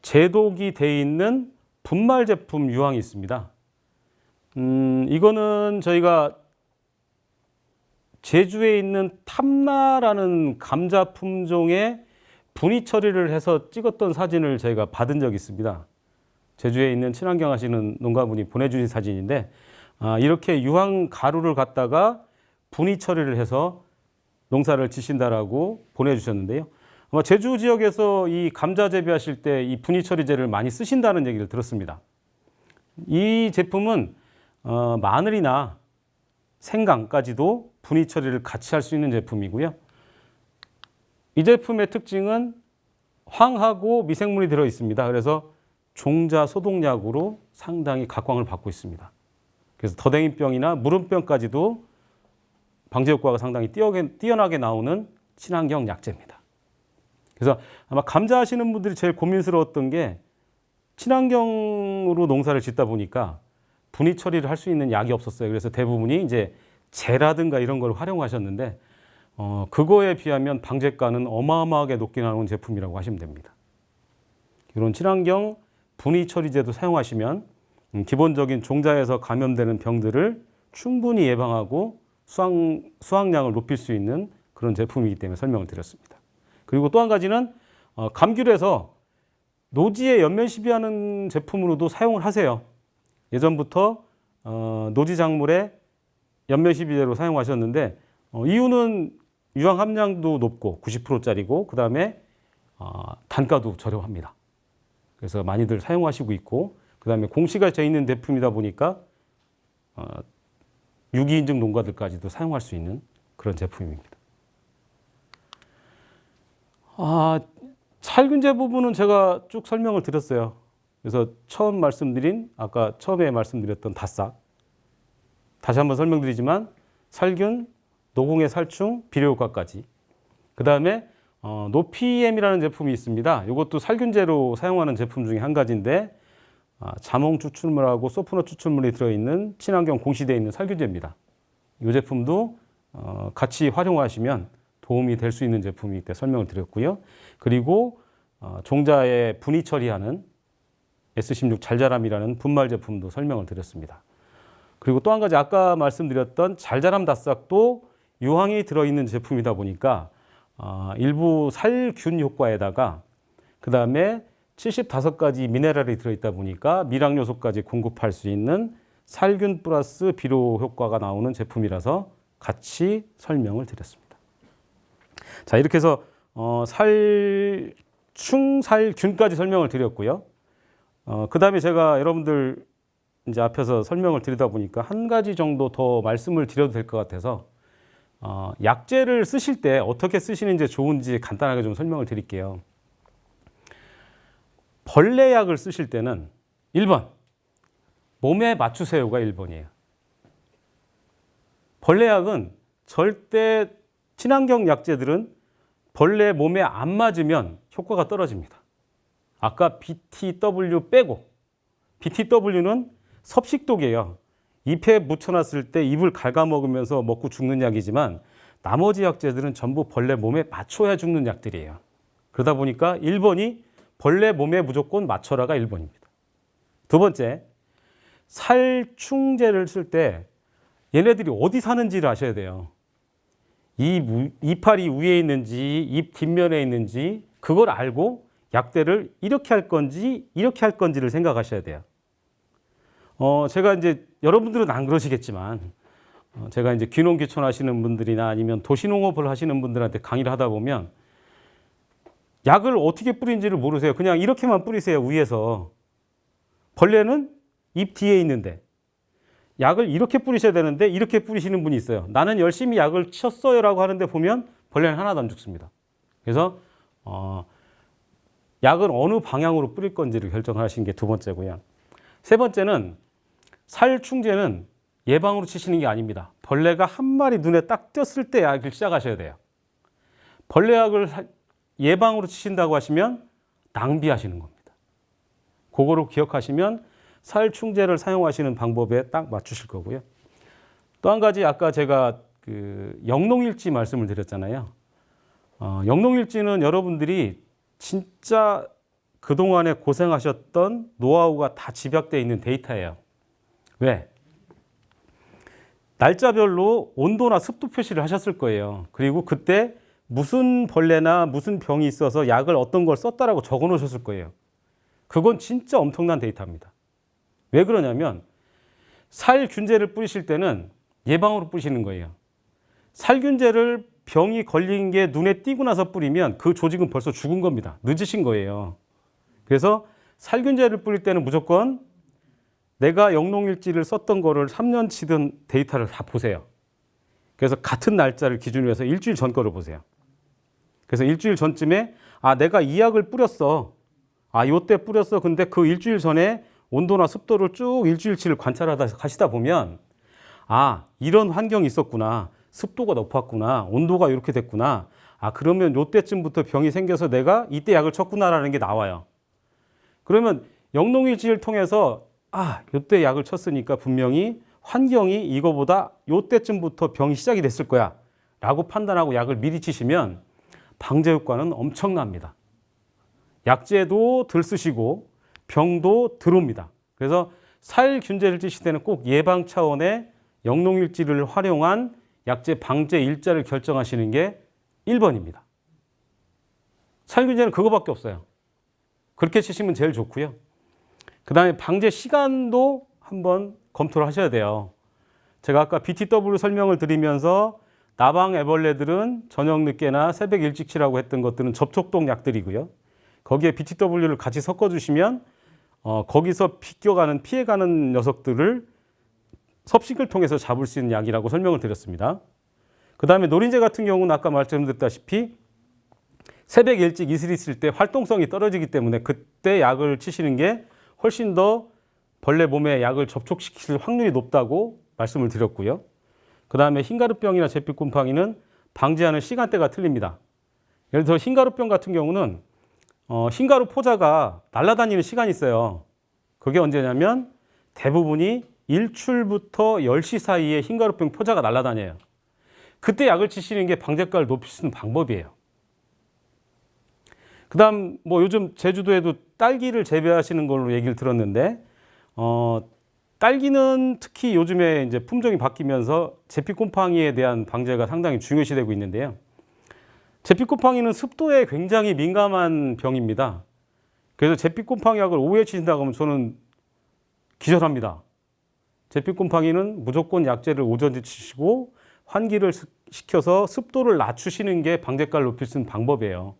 Speaker 1: 제독이 되어 있는 분말 제품 유황이 있습니다. 이거는 저희가 제주에 있는 탐나라는 감자 품종의 분위 처리를 해서 찍었던 사진을 저희가 받은 적이 있습니다. 제주에 있는 친환경 하시는 농가분이 보내주신 사진인데 이렇게 유황 가루를 갖다가 분위 처리를 해서 농사를 지신다라고 보내주셨는데요. 아마 제주 지역에서 이 감자 재배하실 때 이 분위 처리제를 많이 쓰신다는 얘기를 들었습니다. 이 제품은 마늘이나 생강까지도 분위 처리를 같이 할 수 있는 제품이고요. 이 제품의 특징은 황하고 미생물이 들어 있습니다. 그래서 종자 소독약으로 상당히 각광을 받고 있습니다. 그래서 더댕이병이나 무름병까지도 방제 효과가 상당히 뛰어나게 나오는 친환경 약재입니다. 그래서 아마 감자 하시는 분들이 제일 고민스러웠던 게 친환경으로 농사를 짓다 보니까 분위 처리를 할 수 있는 약이 없었어요. 그래서 대부분이 이제 재라든가 이런 걸 활용하셨는데 그거에 비하면 방제가는 어마어마하게 높게 나오는 제품이라고 하시면 됩니다. 이런 친환경 분위 처리제도 사용하시면 기본적인 종자에서 감염되는 병들을 충분히 예방하고 수확량을 높일 수 있는 그런 제품이기 때문에 설명을 드렸습니다. 그리고 또 한 가지는 감귤에서 노지에 연면 시비하는 제품으로도 사용을 하세요. 예전부터 노지 작물에 연면 시비제로 사용하셨는데 이유는 유황 함량도 높고 90%짜리고 그 다음에 단가도 저렴합니다. 그래서 많이들 사용하시고 있고 그 다음에 공시가 돼 있는 제품이다 보니까 유기인증 농가들까지도 사용할 수 있는 그런 제품입니다. 살균제 부분은 제가 쭉 설명을 드렸어요. 그래서 아까 처음에 말씀드렸던 닷삭, 다시 한번 설명드리지만 살균, 노궁해 살충, 비료 효과까지. 그 다음에 노피엠이라는 제품이 있습니다. 이것도 살균제로 사용하는 제품 중에 한 가지인데 자몽 추출물하고 소프넛 추출물이 들어있는 친환경 공시되어 있는 살균제입니다. 이 제품도 같이 활용하시면 도움이 될 수 있는 제품이기 때문에 설명을 드렸고요. 그리고 종자에 분위 처리하는 S16 잘자람이라는 분말 제품도 설명을 드렸습니다. 그리고 또 한 가지 아까 말씀드렸던 잘자람 닷삭도 유황이 들어있는 제품이다 보니까 일부 살균 효과에다가 그 다음에 75가지 미네랄이 들어있다 보니까 미량 요소까지 공급할 수 있는 살균 플러스 비료 효과가 나오는 제품이라서 같이 설명을 드렸습니다. 자, 이렇게 해서 살충, 살균까지 설명을 드렸고요. 그 다음에 제가 여러분들 이제 앞에서 설명을 드리다 보니까 한 가지 정도 더 말씀을 드려도 될 것 같아서 약재를 쓰실 때 어떻게 쓰시는지 좋은지 간단하게 좀 설명을 드릴게요. 벌레약을 쓰실 때는 1번, 몸에 맞추세요가 1번이에요. 벌레약은 절대 친환경 약재들은 벌레 몸에 안 맞으면 효과가 떨어집니다. 아까 BTW 빼고, BTW는 섭식독이에요. 잎에 묻혀놨을 때 잎을 갉아먹으면서 먹고 죽는 약이지만 나머지 약재들은 전부 벌레 몸에 맞춰야 죽는 약들이에요. 그러다 보니까 1번이 벌레 몸에 무조건 맞춰라가 1번입니다. 두 번째, 살충제를 쓸 때 얘네들이 어디 사는지를 아셔야 돼요. 이 이파리 위에 있는지 잎 뒷면에 있는지 그걸 알고 약대를 이렇게 할 건지 이렇게 할 건지를 생각하셔야 돼요. 제가 이제 여러분들은 안 그러시겠지만 제가 이제 귀농귀촌 하시는 분들이나 아니면 도시농업을 하시는 분들한테 강의를 하다 보면 약을 어떻게 뿌린지를 모르세요. 그냥 이렇게만 뿌리세요, 위에서. 벌레는 입 뒤에 있는데 약을 이렇게 뿌리셔야 되는데 이렇게 뿌리시는 분이 있어요. 나는 열심히 약을 쳤어요 라고 하는데 보면 벌레는 하나도 안 죽습니다. 그래서 약을 어느 방향으로 뿌릴 건지를 결정하시는 게 두 번째고요. 세 번째는 살충제는 예방으로 치시는 게 아닙니다. 벌레가 한 마리 눈에 딱 띄었을 때 약을 시작하셔야 돼요. 벌레약을 예방으로 치신다고 하시면 낭비하시는 겁니다. 그거로 기억하시면 살충제를 사용하시는 방법에 딱 맞추실 거고요. 또 한 가지 아까 제가 그 영농일지 말씀을 드렸잖아요. 영농일지는 여러분들이 진짜 그동안에 고생하셨던 노하우가 다 집약되어 있는 데이터예요. 왜? 날짜별로 온도나 습도 표시를 하셨을 거예요. 그리고 그때 무슨 벌레나 무슨 병이 있어서 약을 어떤 걸 썼다라고 적어 놓으셨을 거예요. 그건 진짜 엄청난 데이터입니다. 왜 그러냐면 살균제를 뿌리실 때는 예방으로 뿌리시는 거예요. 살균제를 병이 걸린 게 눈에 띄고 나서 뿌리면 그 조직은 벌써 죽은 겁니다. 늦으신 거예요. 그래서 살균제를 뿌릴 때는 무조건 내가 영농일지를 썼던 거를 3년치 든 데이터를 다 보세요. 그래서 같은 날짜를 기준으로 해서 일주일 전 거를 보세요. 그래서 일주일 전쯤에 내가 이 약을 뿌렸어. 요때 뿌렸어. 근데 그 일주일 전에 온도나 습도를 쭉 일주일치를 관찰하다 가시다 보면 이런 환경이 있었구나. 습도가 높았구나. 온도가 이렇게 됐구나. 그러면 요때쯤부터 병이 생겨서 내가 이때 약을 쳤구나라는 게 나와요. 그러면 영농일지를 통해서 요때 약을 쳤으니까 분명히 환경이 이거보다 요때쯤부터 병이 시작이 됐을 거야 라고 판단하고 약을 미리 치시면 방제 효과는 엄청납니다. 약제도 덜 쓰시고 병도 덜 옵니다. 그래서 살균제를 치실 때는 꼭 예방 차원의 영농일지를 활용한 약제 방제 일자를 결정하시는 게 1번입니다. 살균제는 그거밖에 없어요. 그렇게 치시면 제일 좋고요. 그 다음에 방제 시간도 한번 검토를 하셔야 돼요. 제가 아까 BTW 설명을 드리면서 나방 애벌레들은 저녁 늦게나 새벽 일찍 치라고 했던 것들은 접촉독 약들이고요. 거기에 BTW를 같이 섞어주시면 거기서 피해가는 녀석들을 섭식을 통해서 잡을 수 있는 약이라고 설명을 드렸습니다. 그 다음에 노린재 같은 경우는 아까 말씀드렸다시피 새벽 일찍 이슬이 있을 때 활동성이 떨어지기 때문에 그때 약을 치시는 게 훨씬 더 벌레 몸에 약을 접촉시킬 확률이 높다고 말씀을 드렸고요. 그 다음에 흰가루병이나 제피곰팡이는 방지하는 시간대가 틀립니다. 예를 들어 흰가루병 같은 경우는 흰가루 포자가 날아다니는 시간이 있어요. 그게 언제냐면 대부분이 일출부터 10시 사이에 흰가루병 포자가 날아다녀요. 그때 약을 치시는 게 방제가를 높일 수 있는 방법이에요. 그 다음 요즘 제주도에도 딸기를 재배하시는 걸로 얘기를 들었는데 딸기는 특히 요즘에 이제 품종이 바뀌면서 제피곰팡이에 대한 방제가 상당히 중요시되고 있는데요. 제피곰팡이는 습도에 굉장히 민감한 병입니다. 그래서 제피곰팡이 약을 오후에 치신다고 하면 저는 기절합니다. 제피곰팡이는 무조건 약제를 오전에 치시고 환기를 시켜서 습도를 낮추시는 게 방제가를 높일 수 있는 방법이에요.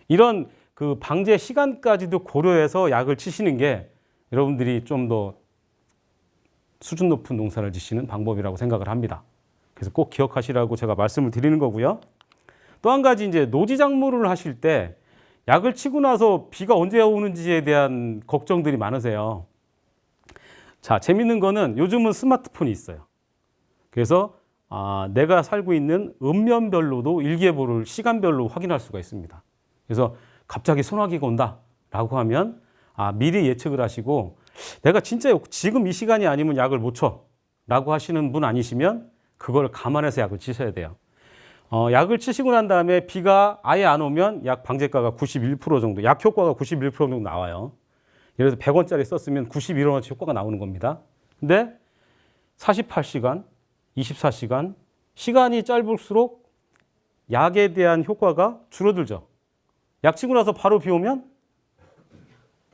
Speaker 1: 이런 그 방제 시간까지도 고려해서 약을 치시는 게 여러분들이 좀 더 수준 높은 농사를 지시는 방법이라고 생각을 합니다. 그래서 꼭 기억하시라고 제가 말씀을 드리는 거고요. 또 한 가지 이제 노지작물을 하실 때 약을 치고 나서 비가 언제 오는지에 대한 걱정들이 많으세요. 자, 재밌는 거는 요즘은 스마트폰이 있어요. 그래서 내가 살고 있는 읍면별로도 일기예보를 시간별로 확인할 수가 있습니다. 그래서 갑자기 소나기가 온다라고 하면 미리 예측을 하시고 내가 진짜 지금 이 시간이 아니면 약을 못 쳐라고 하시는 분 아니시면 그걸 감안해서 약을 치셔야 돼요. 약을 치시고 난 다음에 비가 아예 안 오면 약 방제가가 91% 정도, 약 효과가 91% 정도 나와요. 예를 들어서 100원짜리 썼으면 91원어치 효과가 나오는 겁니다. 근데 48시간, 24시간, 시간이 짧을수록 약에 대한 효과가 줄어들죠. 약 치고 나서 바로 비 오면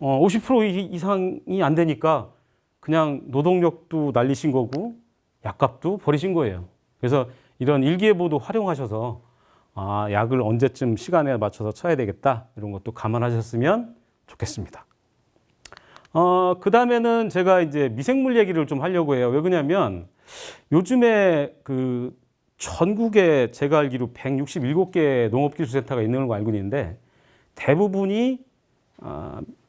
Speaker 1: 50% 이상이 안 되니까 그냥 노동력도 날리신 거고 약값도 버리신 거예요. 그래서 이런 일기예보도 활용하셔서 약을 언제쯤 시간에 맞춰서 쳐야 되겠다. 이런 것도 감안하셨으면 좋겠습니다. 그 다음에는 제가 이제 미생물 얘기를 좀 하려고 해요. 왜 그러냐면 요즘에 그 전국에 제가 알기로 167개 농업기술센터가 있는 걸로 알고 있는데 대부분이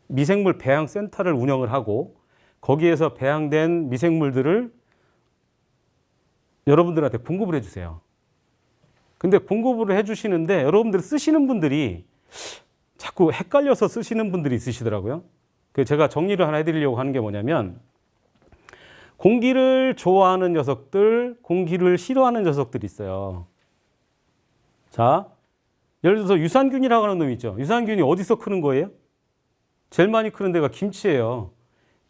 Speaker 1: 미생물 배양센터를 운영을 하고 거기에서 배양된 미생물들을 여러분들한테 공급을 해주세요. 근데 공급을 해주시는데 여러분들 쓰시는 분들이 자꾸 헷갈려서 쓰시는 분들이 있으시더라고요. 제가 정리를 하나 해드리려고 하는 게 뭐냐면 공기를 좋아하는 녀석들, 공기를 싫어하는 녀석들이 있어요. 자, 예를 들어서 유산균이라고 하는 놈이 있죠. 유산균이 어디서 크는 거예요? 제일 많이 크는 데가 김치예요.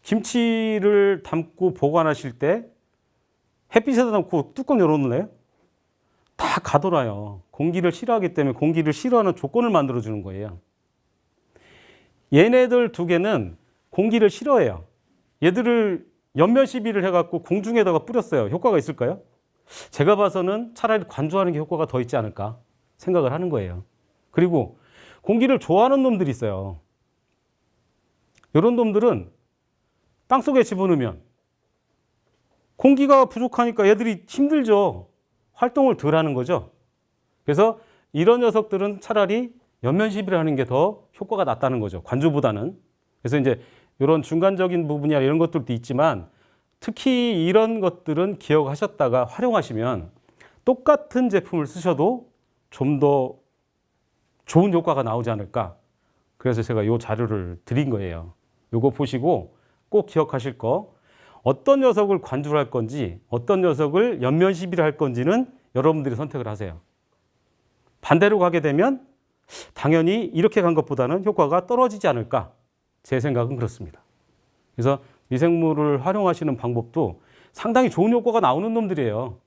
Speaker 1: 김치를 담고 보관하실 때 햇빛에다 담고 뚜껑 열어놓나요? 다 가둬놔요. 공기를 싫어하기 때문에 공기를 싫어하는 조건을 만들어주는 거예요. 얘네들 두 개는 공기를 싫어해요. 얘들을 연면 시비를 해갖고 공중에다가 뿌렸어요. 효과가 있을까요? 제가 봐서는 차라리 관조하는 게 효과가 더 있지 않을까 생각을 하는 거예요. 그리고 공기를 좋아하는 놈들이 있어요. 이런 놈들은 땅속에 집어넣으면 공기가 부족하니까 얘들이 힘들죠. 활동을 덜 하는 거죠. 그래서 이런 녀석들은 차라리 연면 시비를 하는 게 더 효과가 낫다는 거죠. 관조보다는. 그래서 이제 이런 중간적인 부분이나 이런 것들도 있지만 특히 이런 것들은 기억하셨다가 활용하시면 똑같은 제품을 쓰셔도 좀 더 좋은 효과가 나오지 않을까. 그래서 제가 이 자료를 드린 거예요. 이거 보시고 꼭 기억하실 거. 어떤 녀석을 관주를 할 건지 어떤 녀석을 연면 시비를 할 건지는 여러분들이 선택을 하세요. 반대로 가게 되면 당연히 이렇게 간 것보다는 효과가 떨어지지 않을까. 제 생각은 그렇습니다. 그래서 미생물을 활용하시는 방법도 상당히 좋은 효과가 나오는 놈들이에요.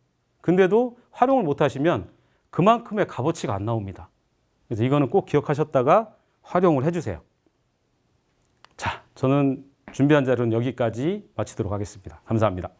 Speaker 1: 근데도 활용을 못 하시면 그만큼의 값어치가 안 나옵니다. 그래서 이거는 꼭 기억하셨다가 활용을 해주세요. 자, 저는 준비한 자료는 여기까지 마치도록 하겠습니다. 감사합니다.